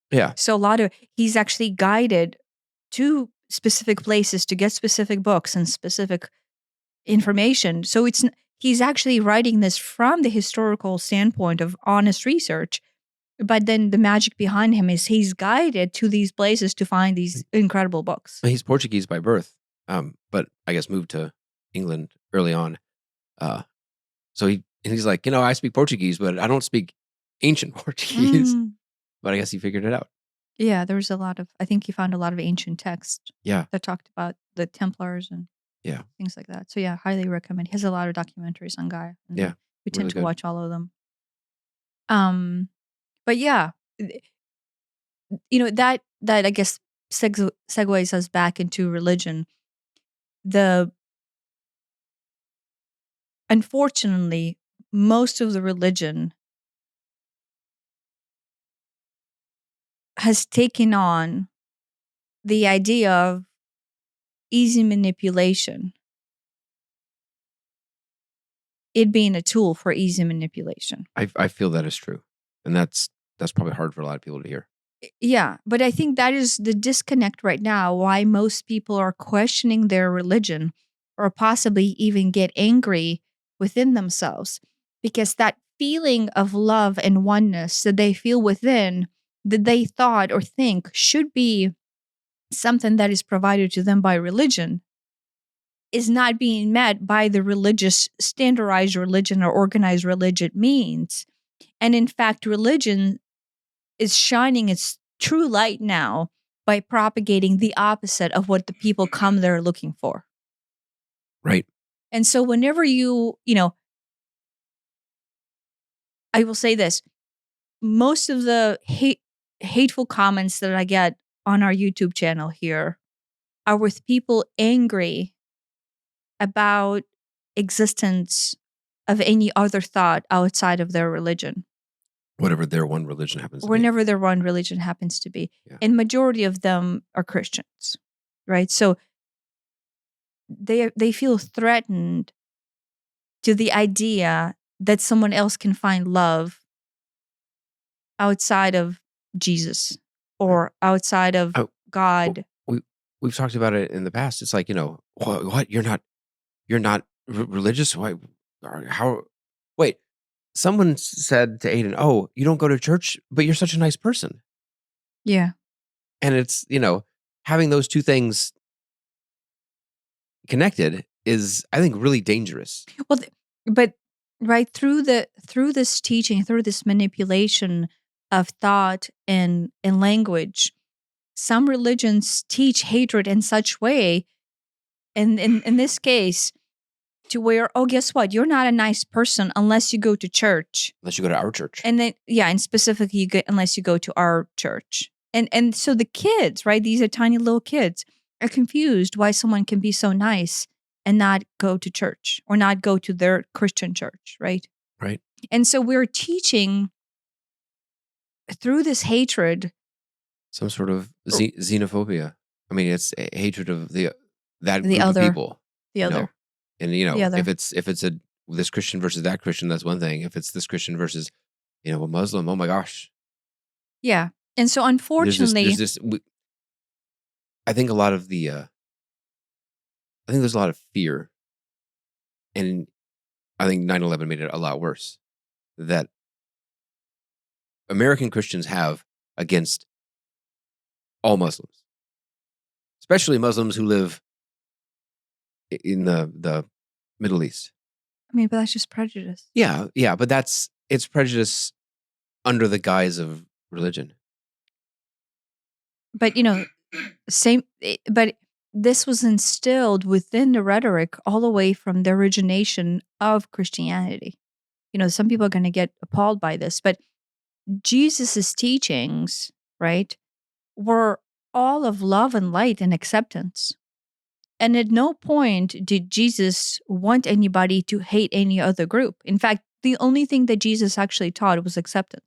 Yeah. So he's actually guided to specific places to get specific books and specific information. So he's actually writing this from the historical standpoint of honest research. But then the magic behind him is he's guided to these places to find these incredible books. He's Portuguese by birth. but I guess moved to England early on. So he's like, I speak Portuguese, but I don't speak ancient Portuguese. Mm. But I guess he figured it out. Yeah, there was I think he found a lot of ancient texts Yeah, that talked about the Templars and yeah, things like that. So yeah, highly recommend. He has a lot of documentaries on Gaia, and yeah. we tend Really to good. watch all of them. But yeah, that I guess segues us back into religion. The Unfortunately, most of the religion has taken on the idea of easy manipulation, it being a tool for easy manipulation. I feel that is true, and that's probably hard for a lot of people to hear. Yeah, but I think that is the disconnect right now, why most people are questioning their religion or possibly even get angry within themselves, because that feeling of love and oneness that they feel within, that they thought or think should be something that is provided to them by religion, is not being met by the religious, standardized religion or organized religion means. And in fact, religion is shining its true light now by propagating the opposite of what the people come there looking for. Right. And so whenever I will say this, most of the hateful comments that I get on our YouTube channel here are with people angry about existence of any other thought outside of their religion, Whatever their one religion happens to be. whenever their one religion happens to be. Yeah. And majority of them are Christians, right? So they feel threatened to the idea that someone else can find love outside of Jesus or outside of Oh, God. we've talked about it in the past. It's like, what? You're not religious? Why? How? Wait, someone said to Aiden, "Oh, you don't go to church, but you're such a nice person." Yeah. And it's, having those two things connected is, I think, really dangerous. Well, but right through this teaching, through this manipulation of thought and language, some religions teach hatred in such way, and in this case, to where, oh, guess what? You're not a nice person unless you go to church. Unless you go to our church. And then, yeah, and specifically, unless you go to our church. And so the kids, right? These are tiny little kids, are confused why someone can be so nice and not go to church or not go to their Christian church, right? Right. And so we're teaching through this hatred Some sort of xenophobia. I mean, it's a hatred of that the group of other, people. the other, And the other. if it's this Christian versus that Christian, that's one thing. If it's this Christian versus a Muslim, oh my gosh. Yeah. And so unfortunately, There's this. I think a lot of I think there's a lot of fear, and I think 9/11 made it a lot worse, that American Christians have against all Muslims, especially Muslims who live in the Middle East. I mean, but that's just prejudice. Yeah, but it's prejudice under the guise of religion. But but this was instilled within the rhetoric all the way from the origination of Christianity. Some people are going to get appalled by this, but Jesus's teachings, right, were all of love and light and acceptance. And at no point did Jesus want anybody to hate any other group. In fact, the only thing that Jesus actually taught was acceptance.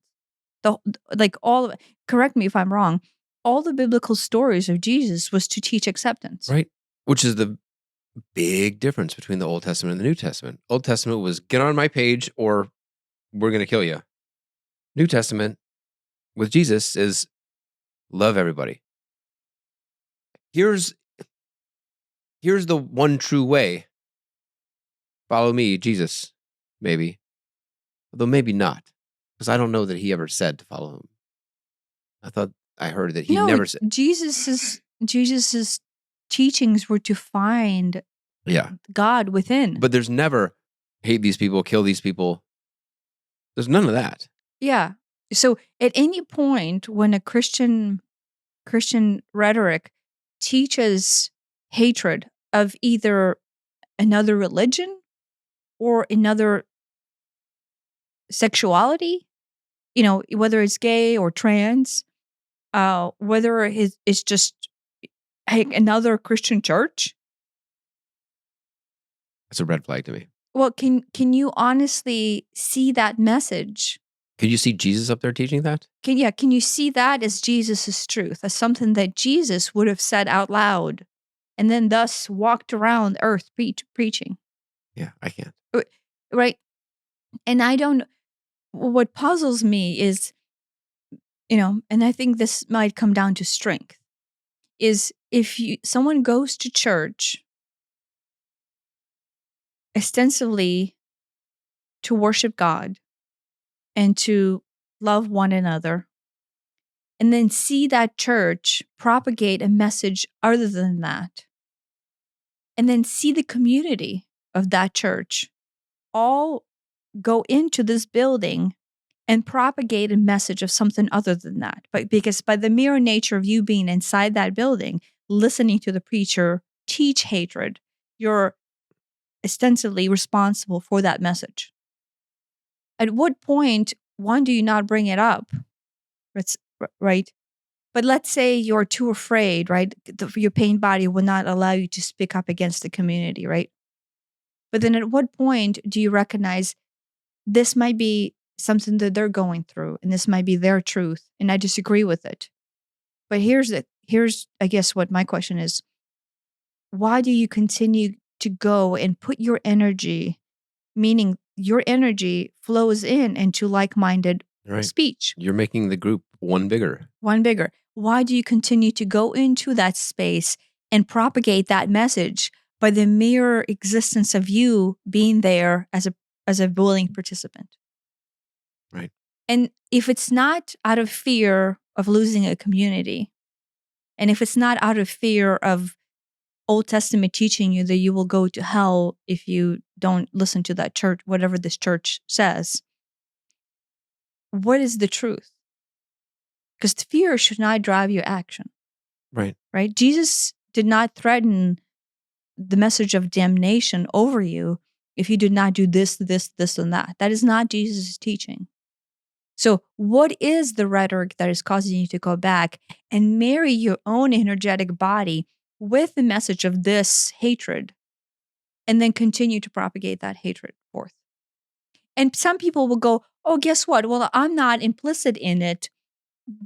Correct me if I'm wrong, all the biblical stories of Jesus was to teach acceptance. Right. Which is the big difference between the Old Testament and the New Testament. Old Testament was get on my page or we're going to kill you. New Testament with Jesus is love everybody. Here's the one true way. Follow me, Jesus, maybe. Although maybe not, because I don't know that he ever said to follow him. I thought I heard that he never said. Jesus's teachings were to find God within. But there's never hate these people, kill these people. There's none of that. Yeah. So at any point when a Christian rhetoric teaches hatred of either another religion or another sexuality, whether it's gay or trans, whether it's just another Christian church, It's a red flag to me. well, can you honestly see that message? Could you see Jesus up there teaching that? Can you see that as Jesus' truth, as something that Jesus would have said out loud and then thus walked around earth preaching? Yeah, I can't. Right? And what puzzles me is, and I think this might come down to strength, is if someone goes to church ostensibly to worship God and to love one another, and then see that church propagate a message other than that, and then see the community of that church all go into this building and propagate a message of something other than that. But because by the mere nature of you being inside that building, listening to the preacher teach hatred, you're ostensibly responsible for that message. At what point, one, do you not bring it up? Right? But let's say you're too afraid, right? Your pain body will not allow you to speak up against the community, right? But then at what point do you recognize this might be something that they're going through and this might be their truth and I disagree with it? But here's I guess what my question is. Why do you continue to go and put your energy, meaning your energy flows into like-minded speech? You're making the group one bigger. One bigger. Why do you continue to go into that space and propagate that message by the mere existence of you being there as a willing participant? Right. And if it's not out of fear of losing a community, and if it's not out of fear of Old Testament teaching you that you will go to hell if you don't listen to that church, whatever this church says, what is the truth? Because fear should not drive your action. Right. Right? Jesus did not threaten the message of damnation over you if you did not do this, and that. That is not Jesus' teaching. So what is the rhetoric that is causing you to go back and marry your own energetic body with the message of this hatred and then continue to propagate that hatred forth? And some people will go, oh, guess what? Well, I'm not implicit in it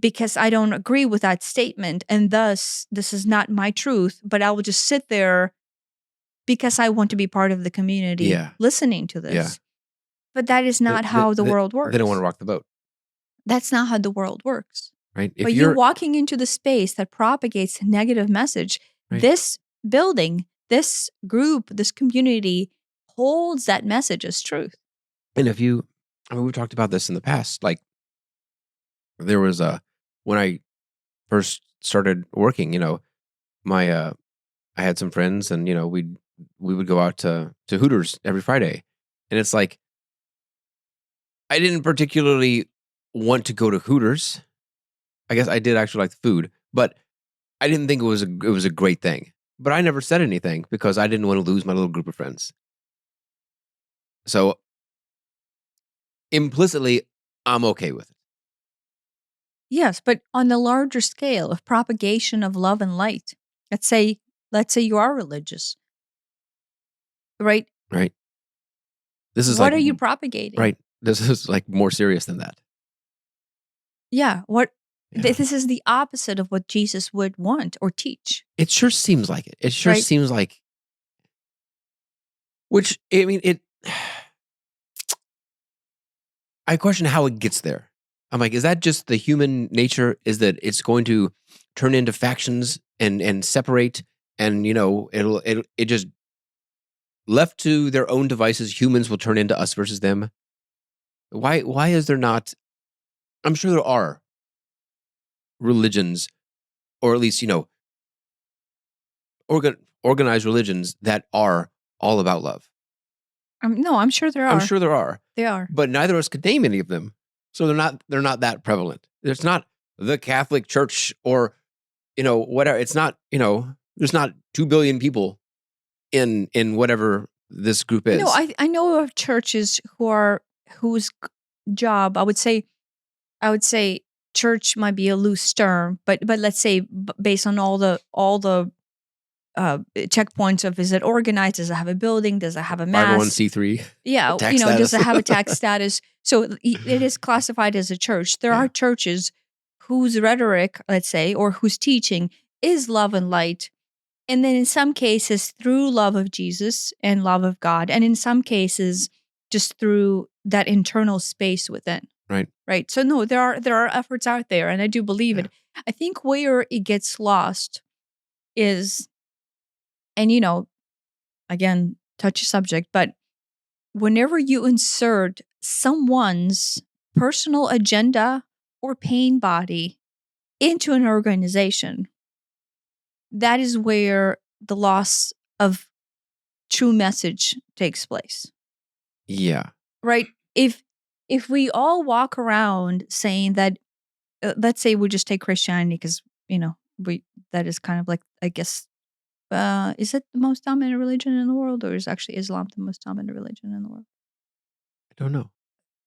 because I don't agree with that statement. And thus, this is not my truth, but I will just sit there because I want to be part of the community listening to this. Yeah. But that is not how the world works. They don't want to rock the boat. That's not how the world works. Right. But you're walking into the space that propagates a negative message. Right. This building, this group, this community holds that message as truth. And we've talked about this in the past. Like, there was when I first started working, I had some friends, and we would go out to Hooters every Friday, and it's like I didn't particularly want to go to Hooters. I guess I did actually like the food, but I didn't think it was a great thing. But I never said anything because I didn't want to lose my little group of friends. So implicitly, I'm okay with it. Yes, but on the larger scale of propagation of love and light, let's say you are religious, right? Right. This is what are you propagating? Right. This is like more serious than that. Yeah. This is the opposite of what Jesus would want or teach. It sure seems like it. It sure seems like, which, I mean, I question how it gets there. I'm like, is that just the human nature? Is that it's going to turn into factions and separate, and it just left to their own devices, humans will turn into us versus them? Why is there not? I'm sure there are religions, or at least organized religions that are all about love. No, I'm sure there are. I'm sure there are. They are. But neither of us could name any of them. So they're not that prevalent. It's not the Catholic Church or, whatever. It's not, there's not 2 billion people in whatever this group is. No, I know of churches whose job, I would say church might be a loose term, but let's say based on all the checkpoints of, is it organized? Does it have a building? Does it have a mass? 501c3. Yeah, does it have a tax status? So it is classified as a church. There are churches whose rhetoric, let's say, or whose teaching is love and light. And then in some cases through love of Jesus and love of God. And in some cases just through that internal space within. Right. So no, there are efforts out there, and I do believe it. I think where it gets lost is, and again, touchy subject, but whenever you insert someone's personal agenda or pain body into an organization, that is where the loss of true message takes place. Yeah. Right? If we all walk around saying that, let's say we just take Christianity because, that is kind of like, I guess, is it the most dominant religion in the world, or is actually Islam the most dominant religion in the world? I don't know.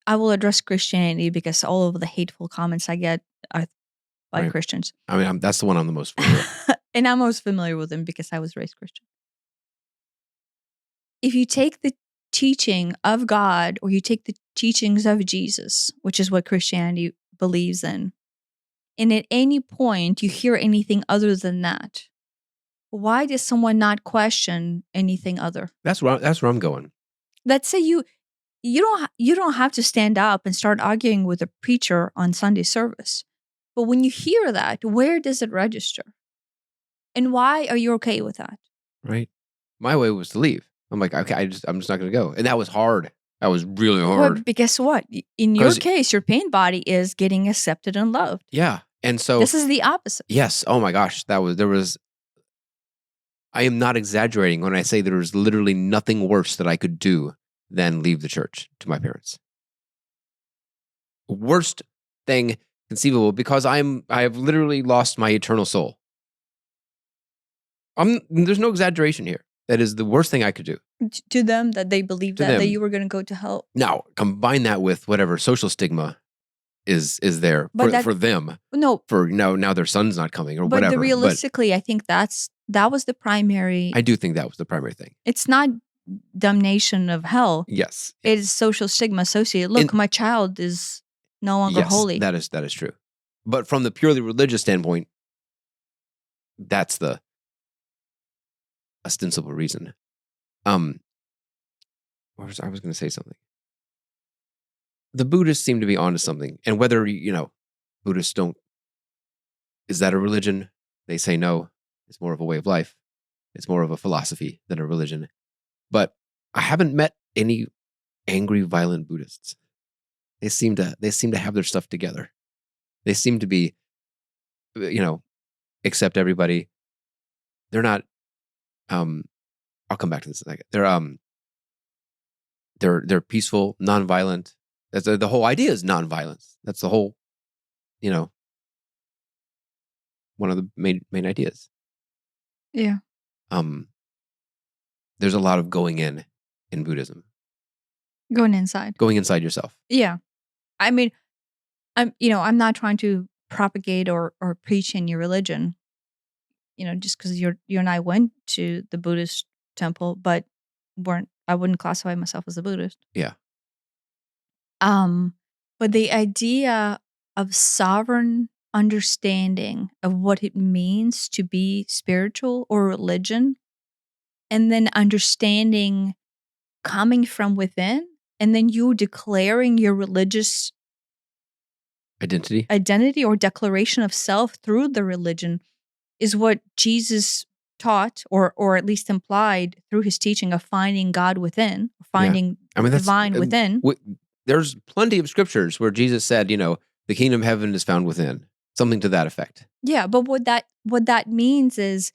I will address Christianity because all of the hateful comments I get are by Christians. I mean, that's the one I'm the most familiar with. And I'm most familiar with them because I was raised Christian. If you take the teaching of God, or you take the teachings of Jesus, which is what Christianity believes in, and at any point you hear anything other than that, why does someone not question anything other? That's where I'm going. Let's say you don't have to stand up and start arguing with a preacher on Sunday service. But when you hear that, where does it register? And why are you okay with that? Right. My way was to leave. I'm like, okay, I'm just not going to go. And that was hard. That was really hard. Well, but guess what? In your case, your pain body is getting accepted and loved. Yeah. And so this is the opposite. Yes. Oh my gosh. I am not exaggerating when I say there was literally nothing worse that I could do than leave the church to my parents. Worst thing conceivable, because I have literally lost my eternal soul. There's no exaggeration here. That is the worst thing I could do. To them, that they believed that you were going to go to hell. Now, combine that with whatever social stigma is there for them. No. For now their son's not coming or but whatever. Realistically, I think that was the primary. I do think that was the primary thing. It's not damnation of hell. Yes. It is social stigma associated. Look, my child is no longer holy. That is true. But from the purely religious standpoint, that's the ostensible reason. I was going to say something. The Buddhists seem to be onto something, and whether Buddhists don't, is that a religion? They say no. It's more of a way of life. It's more of a philosophy than a religion. But I haven't met any angry, violent Buddhists. They seem to have their stuff together. They seem to be, accept everybody. They're not. I'll come back to this in a second. They're peaceful, nonviolent. That's the whole idea is nonviolence. That's the whole, one of the main ideas. Yeah. There's a lot of going in Buddhism. Going inside yourself. Yeah. I mean, I'm not trying to propagate or preach in your religion, just because you and I went to the Buddhist temple, but I wouldn't classify myself as a Buddhist. Yeah. But the idea of sovereign understanding of what it means to be spiritual or religion, and then understanding coming from within, and then you declaring your religious identity or declaration of self through the religion, is what Jesus taught, or at least implied through his teaching of finding God within, finding divine within. There's plenty of scriptures where Jesus said, the kingdom of heaven is found within. Something to that effect. Yeah, but what that means is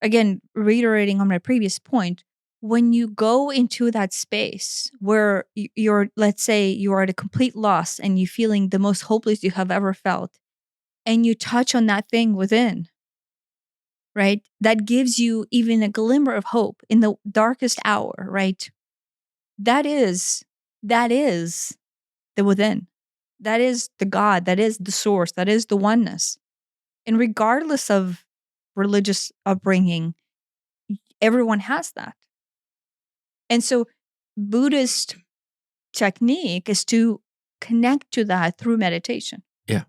again, reiterating on my previous point, when you go into that space where you're, let's say you are at a complete loss and you're feeling the most hopeless you have ever felt, and you touch on that thing within, right? That gives you even a glimmer of hope in the darkest hour, right? That is the within. That is the God. That is the source. That is the oneness. And regardless of religious upbringing, everyone has that. And so Buddhist technique is to connect to that through meditation. Yeah.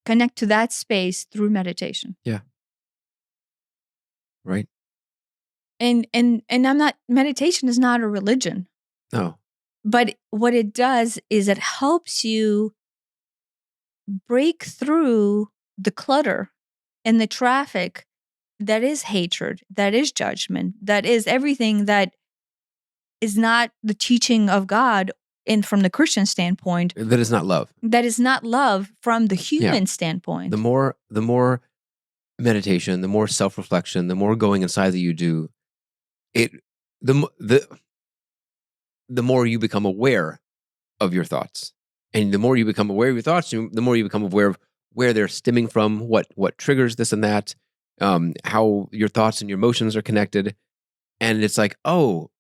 Connect to that space through meditation. Yeah. Right. And I'm not, meditation is not a religion. No. But what it does is it helps you break through the clutter and the traffic that is hatred, that is judgment, that is everything that is not the teaching of God in from the Christian standpoint. That is not love. That is not love from the human standpoint. The more meditation, the more self-reflection, the more going inside that you do, the more you become aware of your thoughts. And the more you become aware of your thoughts, the more you become aware of where they're stemming from, what triggers this and that, how your thoughts and your emotions are connected. And it's like, oh,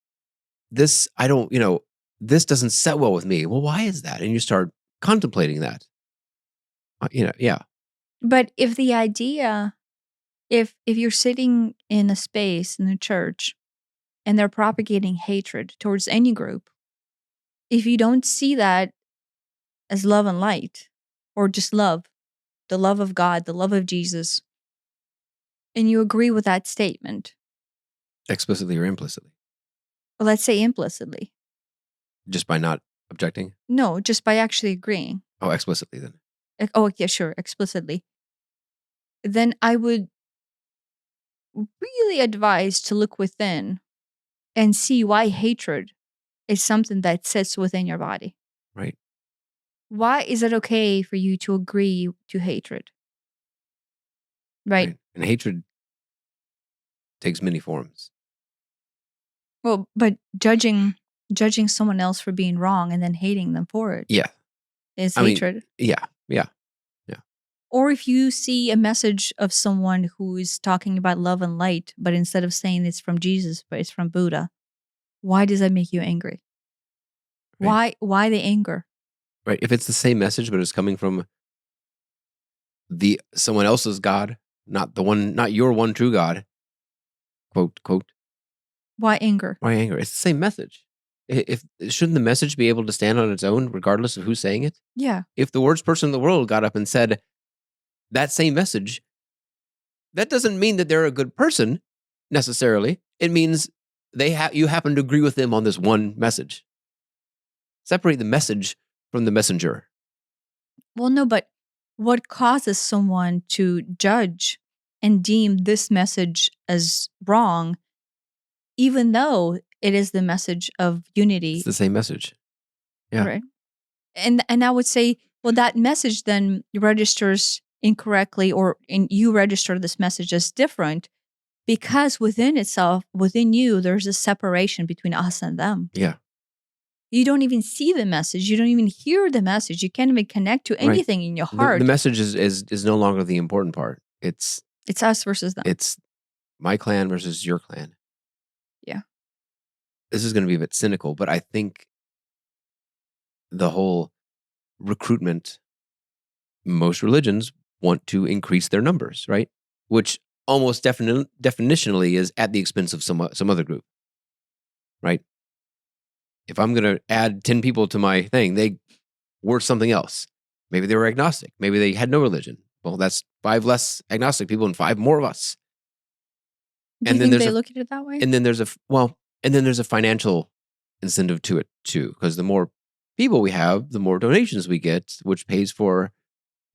this, this doesn't set well with me. Well, why is that? And you start contemplating that. Yeah. But if the idea, if you're sitting in a space in a church and they're propagating hatred towards any group, if you don't see that as love and light, or just love, the love of God, the love of Jesus, and you agree with that statement, Explicitly or implicitly? well, let's say implicitly. Just by not objecting? No, just by actually agreeing. Oh, explicitly then. Oh, yeah, sure, explicitly. Then I would really advise to look within and see why hatred is something that sits within your body. Right. Why is it okay for you to agree to hatred? Right. And hatred takes many forms. Well, but judging someone else for being wrong and then hating them for it. Yeah. Is hatred. Yeah. Or if you see a message of someone who is talking about love and light, but instead of saying it's from Jesus, but it's from Buddha, why does that make you angry? Right. Why the anger? Right. If it's the same message, but it's coming from someone else's God, not your one true God, quote. Why anger? Why anger? It's the same message. If shouldn't the message be able to stand on its own, regardless of who's saying it? Yeah. If the worst person in the world got up and said that same message, that doesn't mean that they're a good person necessarily. It means you happen to agree with them on this one message. Separate the message from the messenger. Well, no, but what causes someone to judge and deem this message as wrong, even though it is the message of unity? It's the same message. Yeah. Right. And I would say, well, that message then registers incorrectly, you register this message as different because within you, there's a separation between us and them. Yeah. You don't even see the message. You don't even hear the message. You can't even connect to anything in your heart. The message is no longer the important part. It's us versus them. It's my clan versus your clan. Yeah. This is going to be a bit cynical, but I think the whole recruitment, most religions want to increase their numbers, right? Which almost definitionally is at the expense of some other group, right? If I'm going to add 10 people to my thing, they were something else. Maybe they were agnostic. Maybe they had no religion. Well, that's 5 less agnostic people and 5 more of us. Do you think they look at it that way? And then there's a financial incentive to it too, because the more people we have, the more donations we get, which pays for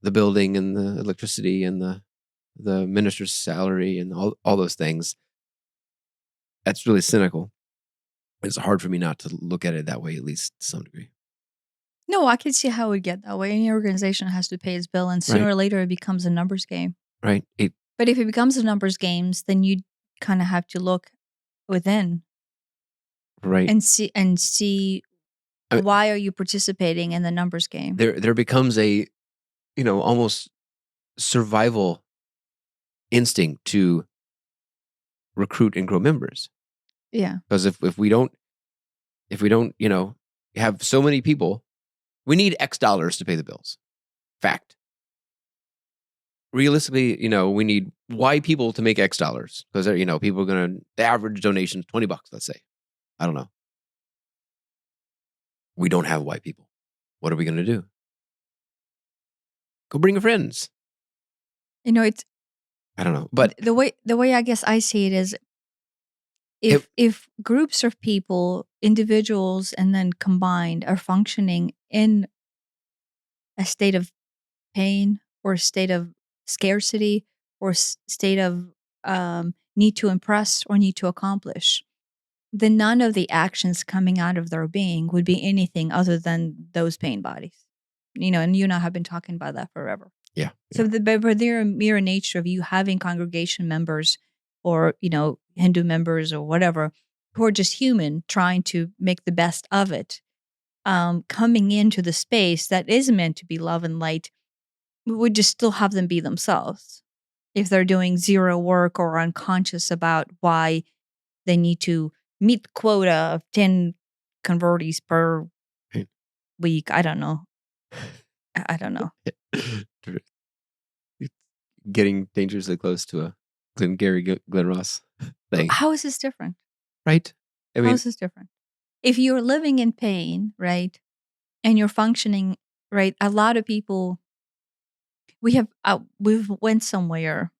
the building and the electricity and the minister's salary and all those things. That's really cynical. It's hard for me not to look at it that way, at least to some degree. No, I can see how it would get that way. Any organization has to pay its bill, and sooner or later it becomes a numbers game. Right. But if it becomes a numbers game, then you kind of have to look within Right. and see I mean, why are you participating in the numbers game? there becomes a, almost survival instinct to recruit and grow members. Yeah. Because if we don't, have so many people, we need X dollars to pay the bills. Fact. Realistically, we need Y people to make X dollars because people are the average donation is $20, let's say. I don't know. We don't have Y people. What are we going to do? Go bring your friends. It's I don't know, but the way I guess I see it is if groups of people, individuals, and then combined are functioning in a state of pain or a state of scarcity or state of need to impress or need to accomplish, then none of the actions coming out of their being would be anything other than those pain bodies. And you and I have been talking about that forever. yeah. So the mere nature of you having congregation members or, Hindu members or whatever, who are just human trying to make the best of it, coming into the space that is meant to be love and light, we would just still have them be themselves. If they're doing zero work or unconscious about why they need to meet the quota of 10 convertees per Right. week, I don't know. I don't know. Getting dangerously close to a Glenn Ross thing. How is this different? Right? I How mean, is this different? If you're living in pain, right, and you're functioning, right, a lot of people, we've went somewhere,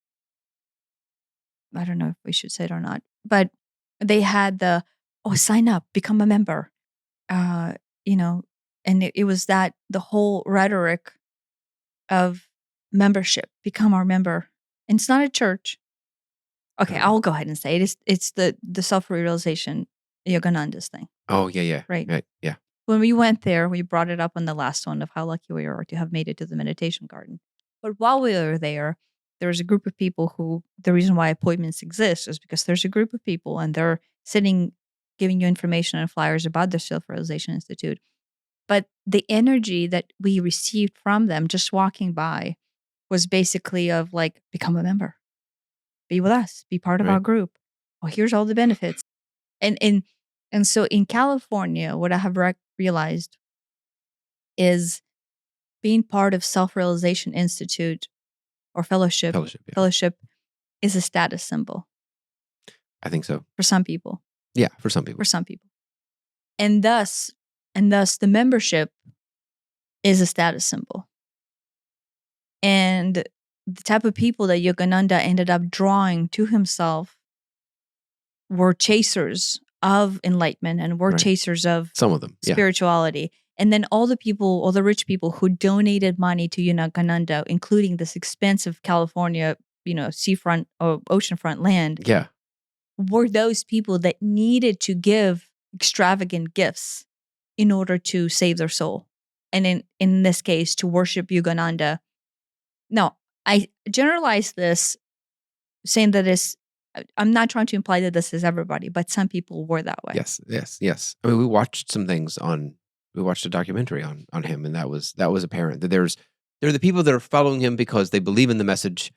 I don't know if we should say it or not, but they had sign up, become a member, you know, and it was that the whole rhetoric of membership, become our member. And it's not a church. Okay, I'll go ahead and say it. It's the self-realization Yogananda's thing. oh yeah. Right. Yeah. When we went there, we brought it up on the last one of how lucky we are to have made it to the meditation garden. But while we were there was a group of people who, the reason why appointments exist is because there's a group of people and they're sitting, giving you information and flyers about the Self-Realization Institute. But the energy that we received from them just walking by was basically of like, become a member, be with us, be part of our group. Well, here's all the benefits. And so in California, what I have realized is being part of Self-Realization Institute or fellowship is a status symbol. I think so. For some people. Yeah, for some people. And thus the membership is a status symbol. And the type of people that Yogananda ended up drawing to himself were chasers of enlightenment and were chasers of some of them spirituality. And then all the rich people who donated money to Yogananda, including this expensive California, seafront or oceanfront land, were those people that needed to give extravagant gifts in order to save their soul. And in this case, to worship Yogananda. Now, I generalize this saying that I'm not trying to imply that this is everybody, but some people were that way. Yes. I mean, we watched some things we watched a documentary on him, and that was apparent that there are the people that are following him because they believe in the message.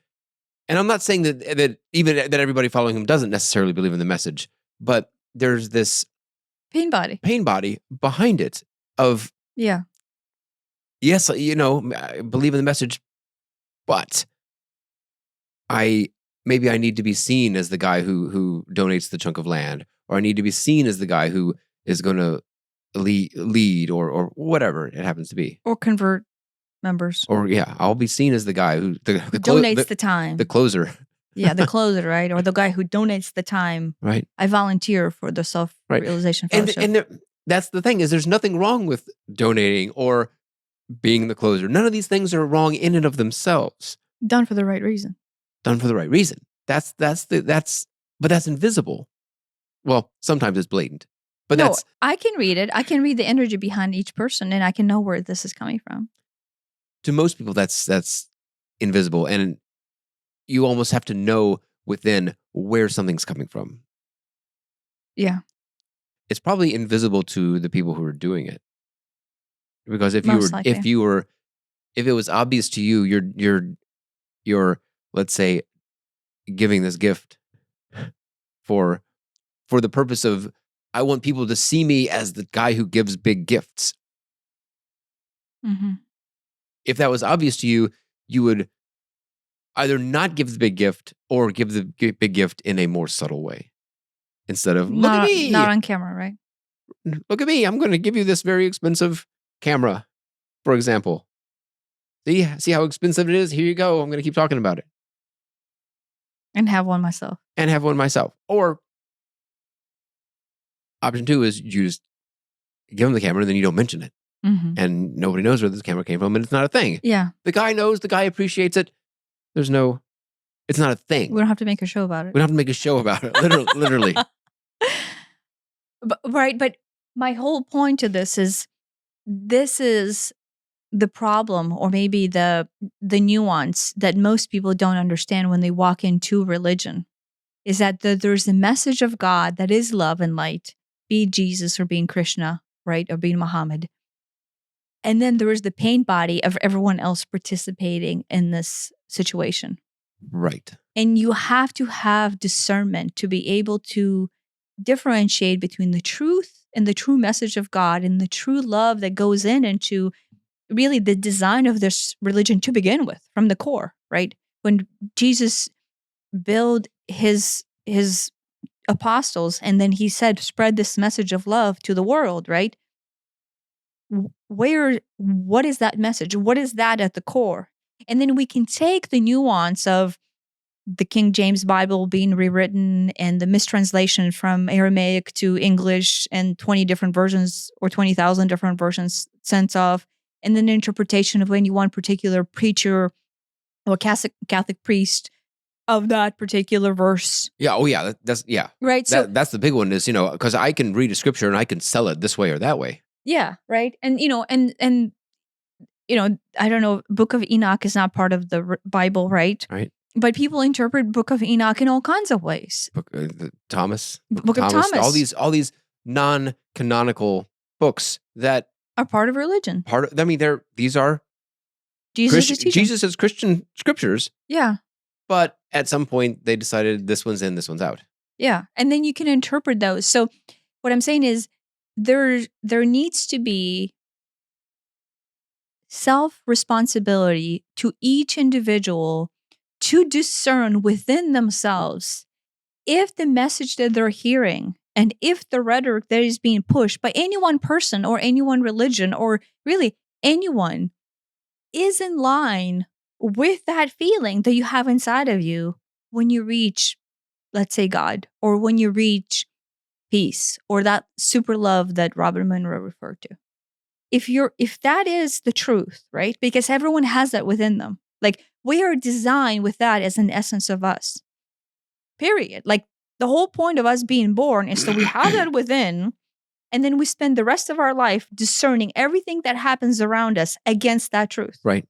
And I'm not saying that even that everybody following him doesn't necessarily believe in the message, but there's this pain body behind it of, yes, I believe in the message, but maybe I need to be seen as the guy who donates the chunk of land, or I need to be seen as the guy who is going to lead or whatever it happens to be, or convert members, or I'll be seen as the guy who donates the time, the closer. The closer, right? Or the guy who donates the time. Right. I volunteer for the Self-Realization Fellowship. And that's the thing, is there's nothing wrong with donating or being the closer. None of these things are wrong in and of themselves. Done for the right reason. But that's invisible. Well, sometimes it's blatant. But I can read it. I can read the energy behind each person, and I can know where this is coming from. To most people, that's invisible, and you almost have to know within where something's coming from. Yeah. It's probably invisible to the people who are doing it. Because if Most likely. if it was obvious to you, you're let's say giving this gift for the purpose of, I want people to see me as the guy who gives big gifts. Mm-hmm. If that was obvious to you, you would either not give the big gift or give the big gift in a more subtle way. Instead of, look at me. Not on camera, right? Look at me. I'm going to give you this very expensive camera, for example. See how expensive it is? Here you go. I'm going to keep talking about it. And have one myself. Or option 2 is you just give them the camera and then you don't mention it. Mm-hmm. And nobody knows where this camera came from and it's not a thing. Yeah. The guy knows, the guy appreciates it. It's not a thing. We don't have to make a show about it. We don't have to make a show about it. Literally. But my whole point to this is the problem, or maybe the nuance that most people don't understand when they walk into religion, is that there's a message of God that is love and light, be it Jesus or being Krishna, right, or being Muhammad. And then there is the pain body of everyone else participating in this situation. Right. And you have to have discernment to be able to differentiate between the truth and the true message of God and the true love that goes into really the design of this religion to begin with, from the core, right? When Jesus built his apostles and then he said, spread this message of love to the world, right? What is that message? What is that at the core? And then we can take the nuance of the King James Bible being rewritten and the mistranslation from Aramaic to English and 20 different versions or 20,000 different versions sent off, and then interpretation of any one particular preacher or Catholic priest of that particular verse. Yeah. Oh, yeah. That's right. So that's the big one is, because I can read a scripture and I can sell it this way or that way. Yeah. Right. And, and I don't know, Book of Enoch is not part of the Bible, right? Right. But people interpret Book of Enoch in all kinds of ways. Book of Thomas. All these non-canonical books that are part of religion. These are Jesus' Christian scriptures. Yeah. But at some point they decided this one's in, this one's out. Yeah. And then you can interpret those. So what I'm saying is there needs to be self-responsibility to each individual to discern within themselves if the message that they're hearing and if the rhetoric that is being pushed by any one person or any one religion or really anyone is in line with that feeling that you have inside of you when you reach, let's say, God, or when you reach peace or that super love that Robert Monroe referred to. If that is the truth, right? Because everyone has that within them. Like, we are designed with that as an essence of us. Period. Like, the whole point of us being born is that we have that within, and then we spend the rest of our life discerning everything that happens around us against that truth. Right.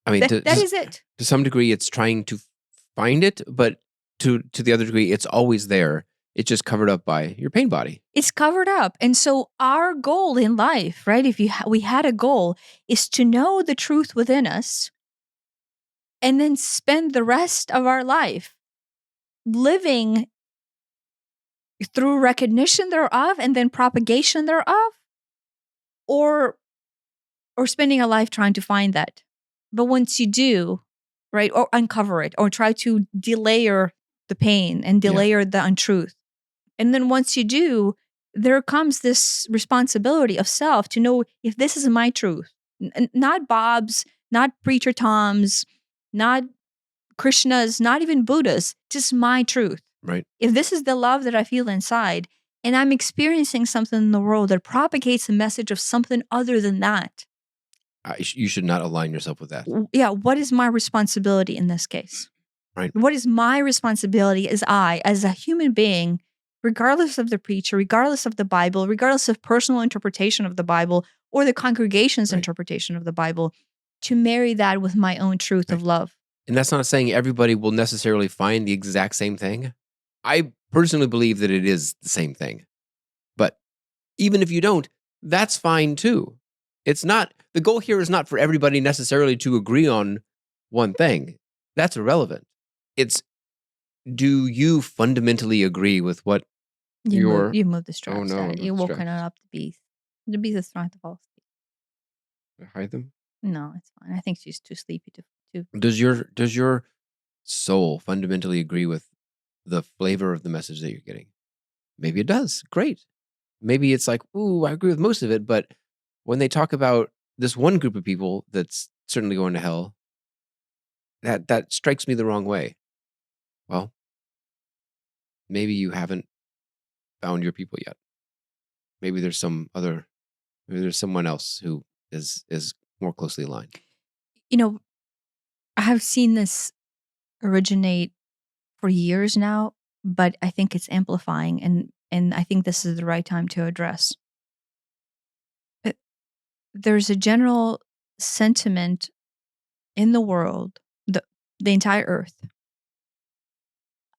I mean, that is it. To some degree, it's trying to find it, but to the other degree, it's always there. It's just covered up by your pain body. It's covered up. And so our goal in life, right, if we had a goal, is to know the truth within us and then spend the rest of our life living through recognition thereof and then propagation thereof, or spending a life trying to find that. But once you do, right, or uncover it, or try to delayer the pain and delayer the untruth. And then once you do, there comes this responsibility of self to know if this is my truth. Not Bob's, not Preacher Tom's, not Krishna's, not even Buddha's, just my truth. Right. If this is the love that I feel inside, and I'm experiencing something in the world that propagates a message of something other than that. You should not align yourself with that. Yeah. What is my responsibility in this case? Right. What is my responsibility as a human being, regardless of the preacher, regardless of the Bible, regardless of personal interpretation of the Bible or the congregation's interpretation of the Bible, to marry that with my own truth of love? And that's not saying everybody will necessarily find the exact same thing. I personally believe that it is the same thing. But even if you don't, that's fine too. It's not, the goal here is not for everybody necessarily to agree on one thing. That's irrelevant. It's, do you fundamentally agree with what your... You move the straps. Oh no, You not woken straps. up the beast. The beast is trying to fall asleep. Hide them. No, it's fine. I think she's too sleepy to. Does your soul fundamentally agree with the flavor of the message that you're getting? Maybe it does. Great. Maybe it's like, ooh, I agree with most of it, but when they talk about this one group of people that's certainly going to hell, that strikes me the wrong way. Well, maybe you haven't found your people yet. Maybe there's someone else who is more closely aligned. You know, I have seen this originate for years now, but I think it's amplifying, and I think this is the right time to address. There's a general sentiment in the world, the entire earth,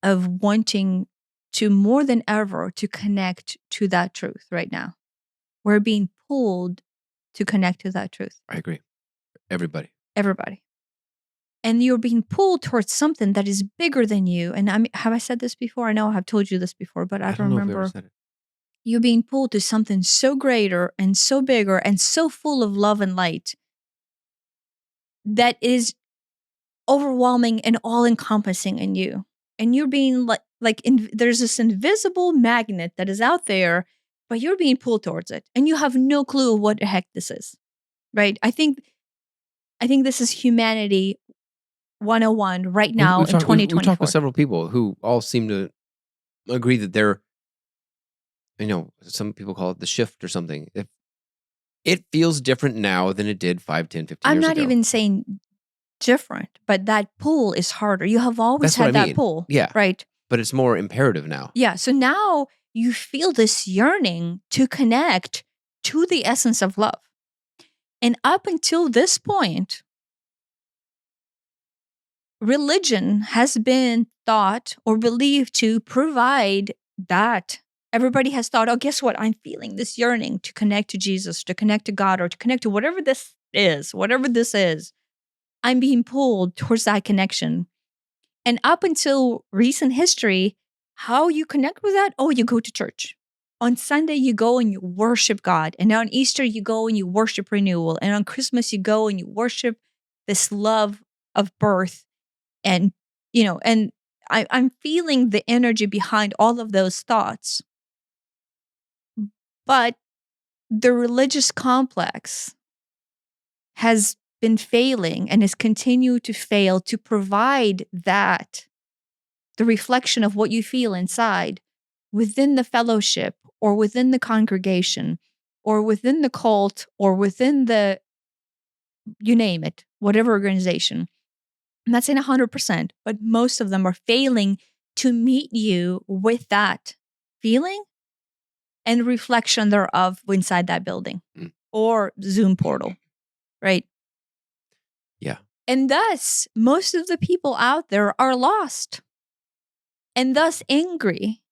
of wanting to more than ever to connect to that truth right now. We're being pulled to connect to that truth. I agree. Everybody. And you're being pulled towards something that is bigger than you. And have I said this before? I know I have told you this before, but I don't know if we ever remember. said it. You're being pulled to something so greater and so bigger and so full of love and light that is overwhelming and all-encompassing in you. And you're being there's this invisible magnet that is out there, but you're being pulled towards it. And you have no clue what the heck this is, right? I think this is humanity 101 right now in 2024. We've talked with several people who all seem to agree that they're, some people call it the shift or something. It feels different now than it did 5, 10, 15 years ago. I'm not even saying different, but that pull is harder. You have always had that pull. Yeah. Right. But it's more imperative now. Yeah. So now you feel this yearning to connect to the essence of love. And up until this point, religion has been thought or believed to provide that. Everybody has thought, oh, guess what? I'm feeling this yearning to connect to Jesus, to connect to God, or to connect to whatever this is. I'm being pulled towards that connection. And up until recent history, how you connect with that? Oh, you go to church. On Sunday, you go and you worship God. And on Easter, you go and you worship renewal. And on Christmas, you go and you worship this love of birth. And, and I'm feeling the energy behind all of those thoughts. But the religious complex has been failing and has continued to fail to provide that, the reflection of what you feel inside within the fellowship or within the congregation or within the cult or within the, you name it, whatever organization. I'm not saying 100%, but most of them are failing to meet you with that feeling and reflection thereof inside that building or Zoom portal, right? Yeah. And thus, most of the people out there are lost and thus angry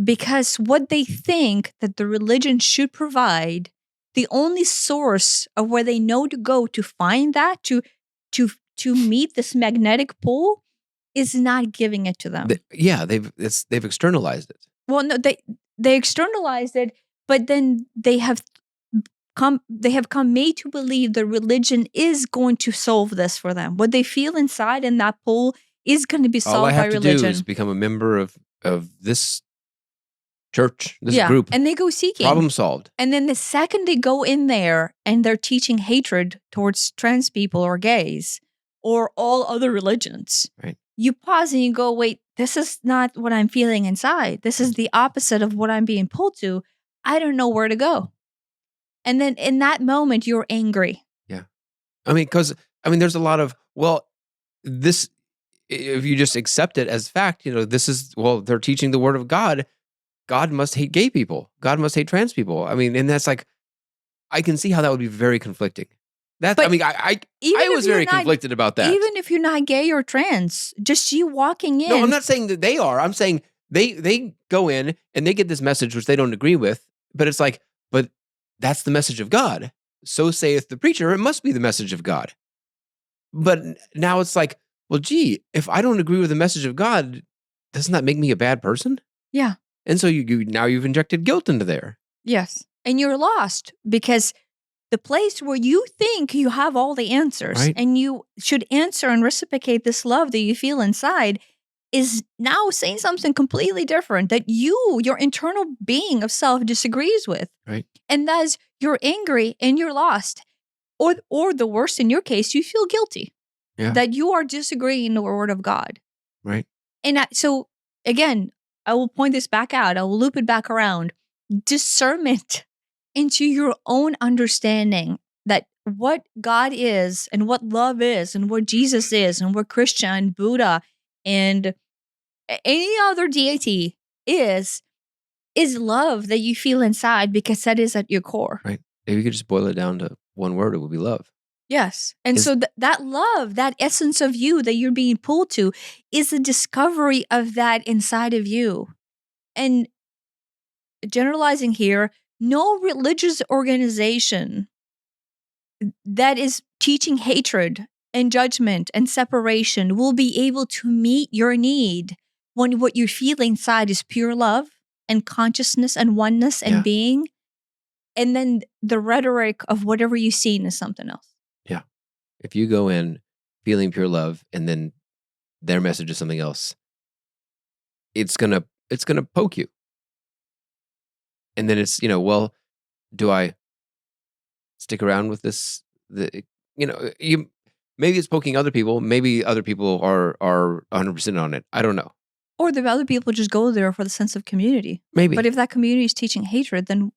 because what they think that the religion should provide, the only source of where they know to go to find that, to meet this magnetic pull, is not giving it to them. They've externalized it. Well, no, they externalized it, but then they have come made to believe the religion is going to solve this for them. What they feel inside in that pull is going to be solved by religion. All I have to do is become a member of this church, this group. And they go seeking. Problem solved. And then the second they go in there and they're teaching hatred towards trans people or gays or all other religions, right? You pause and you go, wait, this is not what I'm feeling inside. This is the opposite of what I'm being pulled to. I don't know where to go. And then in that moment, you're angry. Yeah. There's a lot of, this, if you just accept it as fact, they're teaching the word of God. God must hate gay people. God must hate trans people. And that's like, I can see how that would be very conflicting. I was very conflicted about that. Even if you're not gay or trans, just you walking in. No, I'm not saying that they are. I'm saying They go in and they get this message which they don't agree with, but it's like, but that's the message of God. So saith the preacher, it must be the message of God. But now it's like, well, gee, if I don't agree with the message of God, doesn't that make me a bad person? Yeah. And so now you've injected guilt into there. Yes. And you're lost because the place where you think you have all the answers Right. and you should answer and reciprocate this love that you feel inside is now saying something completely different that your internal being of self disagrees with. Right. And thus you're angry and you're lost. Or the worst in your case, you feel guilty that you are disagreeing the word of God. Right. And so again, I will point this back out. I will loop it back around. Discernment into your own understanding that what God is and what love is and what Jesus is and what Christian, Buddha, and any other deity is love that you feel inside because that is at your core. Right. If you could just boil it down to one word, it would be love. Yes. And so that love, that essence of you that you're being pulled to is the discovery of that inside of you. And generalizing here, no religious organization that is teaching hatred and judgment and separation will be able to meet your need when what you feel inside is pure love and consciousness and oneness and being. And then the rhetoric of whatever you've seen is something else. Yeah. If you go in feeling pure love and then their message is something else, it's gonna poke you. And then it's, well, do I stick around with this? Maybe it's poking other people. Maybe other people are 100% on it. I don't know. Or the other people just go there for the sense of community. Maybe. But if that community is teaching hatred, then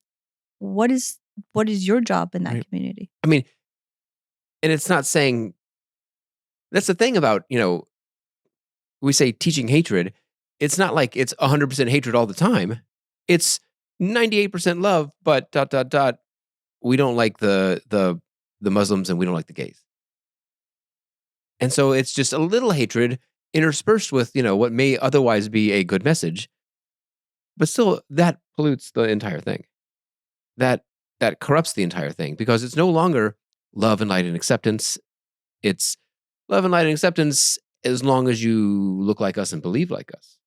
what is your job in that community? I mean, and it's not saying, that's the thing about, we say teaching hatred. It's not like it's 100% hatred all the time. It's 98% love, but ... we don't like the Muslims and we don't like the gays. And so it's just a little hatred interspersed with, what may otherwise be a good message. But still, that pollutes the entire thing. That corrupts the entire thing because it's no longer love and light and acceptance. It's love and light and acceptance as long as you look like us and believe like us.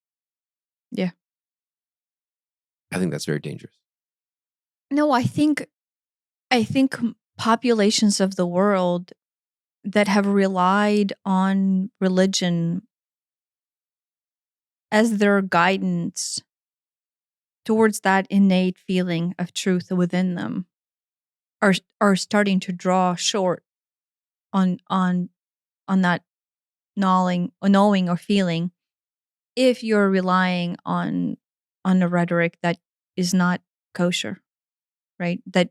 Yeah. I think that's very dangerous. No, I think populations of the world that have relied on religion as their guidance towards that innate feeling of truth within them are starting to draw short on that knowing or feeling if you're relying on a rhetoric that is not kosher, right? That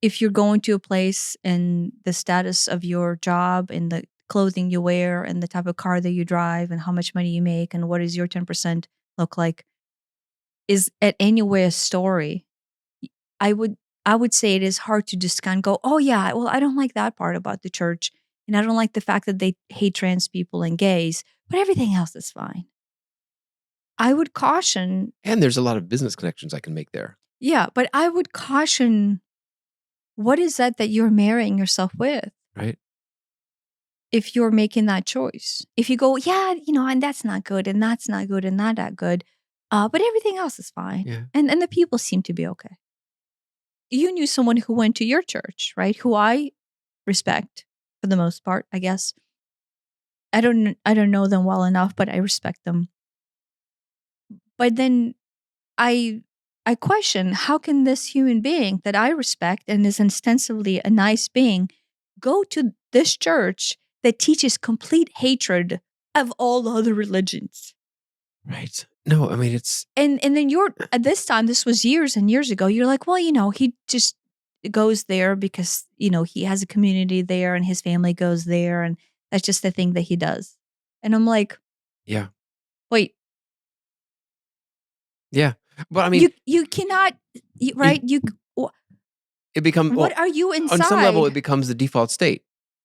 if you're going to a place and the status of your job and the clothing you wear and the type of car that you drive and how much money you make and what does your 10% look like is at any way a story, I would say it is hard to just kind of go, oh yeah, well, I don't like that part about the church and I don't like the fact that they hate trans people and gays, but everything else is fine. I would caution. And there's a lot of business connections I can make there. Yeah, but I would caution, what is that you're marrying yourself with? Right. If you're making that choice. If you go, yeah, and that's not good, and that's not good, and not that good, but everything else is fine. Yeah. And the people seem to be okay. You knew someone who went to your church, right? Who I respect for the most part, I guess. I don't know them well enough, but I respect them. But then I question, how can this human being that I respect and is ostensibly a nice being go to this church that teaches complete hatred of all other religions? Right. No, I mean, it's... And then at this time, this was years and years ago, you're like, well, he just goes there because, he has a community there and his family goes there and that's just the thing that he does. And I'm like... Yeah. Wait. Yeah. But I mean... You cannot... Right? It becomes... What are you inside? On some level, it becomes the default state.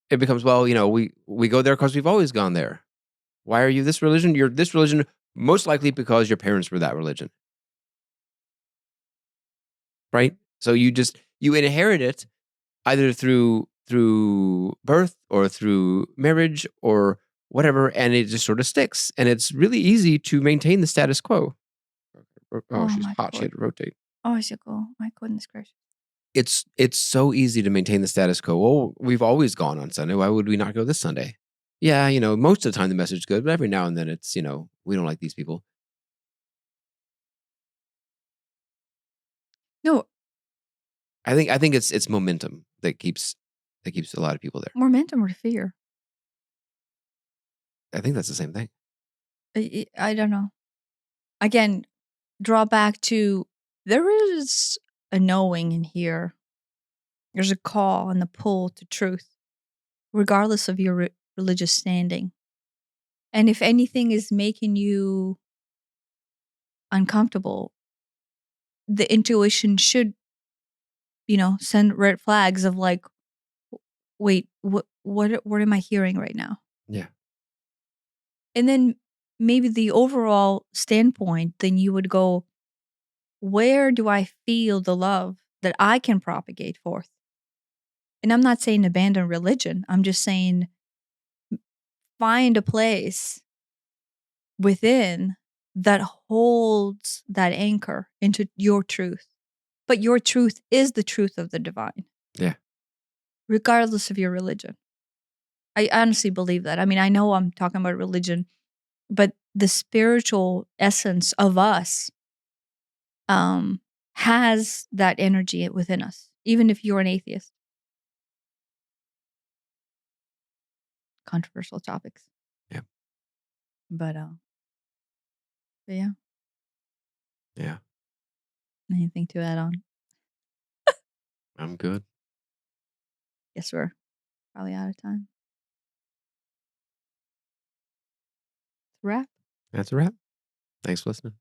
It becomes, well, we go there because we've always gone there. Why are you this religion? You're this religion Most likely because your parents were that religion, right? So you inherit it either through birth or through marriage or whatever, and it just sort of sticks. And it's really easy to maintain the status quo. Oh, Oh she's my hot. She god. had to rotate. Oh, I should go. My goodness gracious. It's so easy to maintain the status quo. Well, we've always gone on Sunday. Why would we not go this Sunday? Yeah, most of the time the message is good, but every now and then it's, we don't like these people. No, I think it's momentum that keeps a lot of people there. momentum or fear. I think that's the same thing. I don't know. Again, draw back to there is a knowing in here. There's a call and the pull to truth, regardless of your religious standing. And if anything is making you uncomfortable, the intuition should, send red flags of like, wait, what am I hearing right now? Yeah. And then maybe the overall standpoint, then you would go, where do I feel the love that I can propagate forth? And I'm not saying abandon religion. I'm just saying find a place within that holds that anchor into your truth. But your truth is the truth of the divine, Yeah. regardless of your religion. I honestly believe that. I mean, I know I'm talking about religion, but the spiritual essence of us has that energy within us, even if you're an atheist. Controversial topics. Yeah. But yeah, Yeah. anything to add on? I'm good. Guess we're probably out of time. Wrap. That's a wrap. Thanks for listening.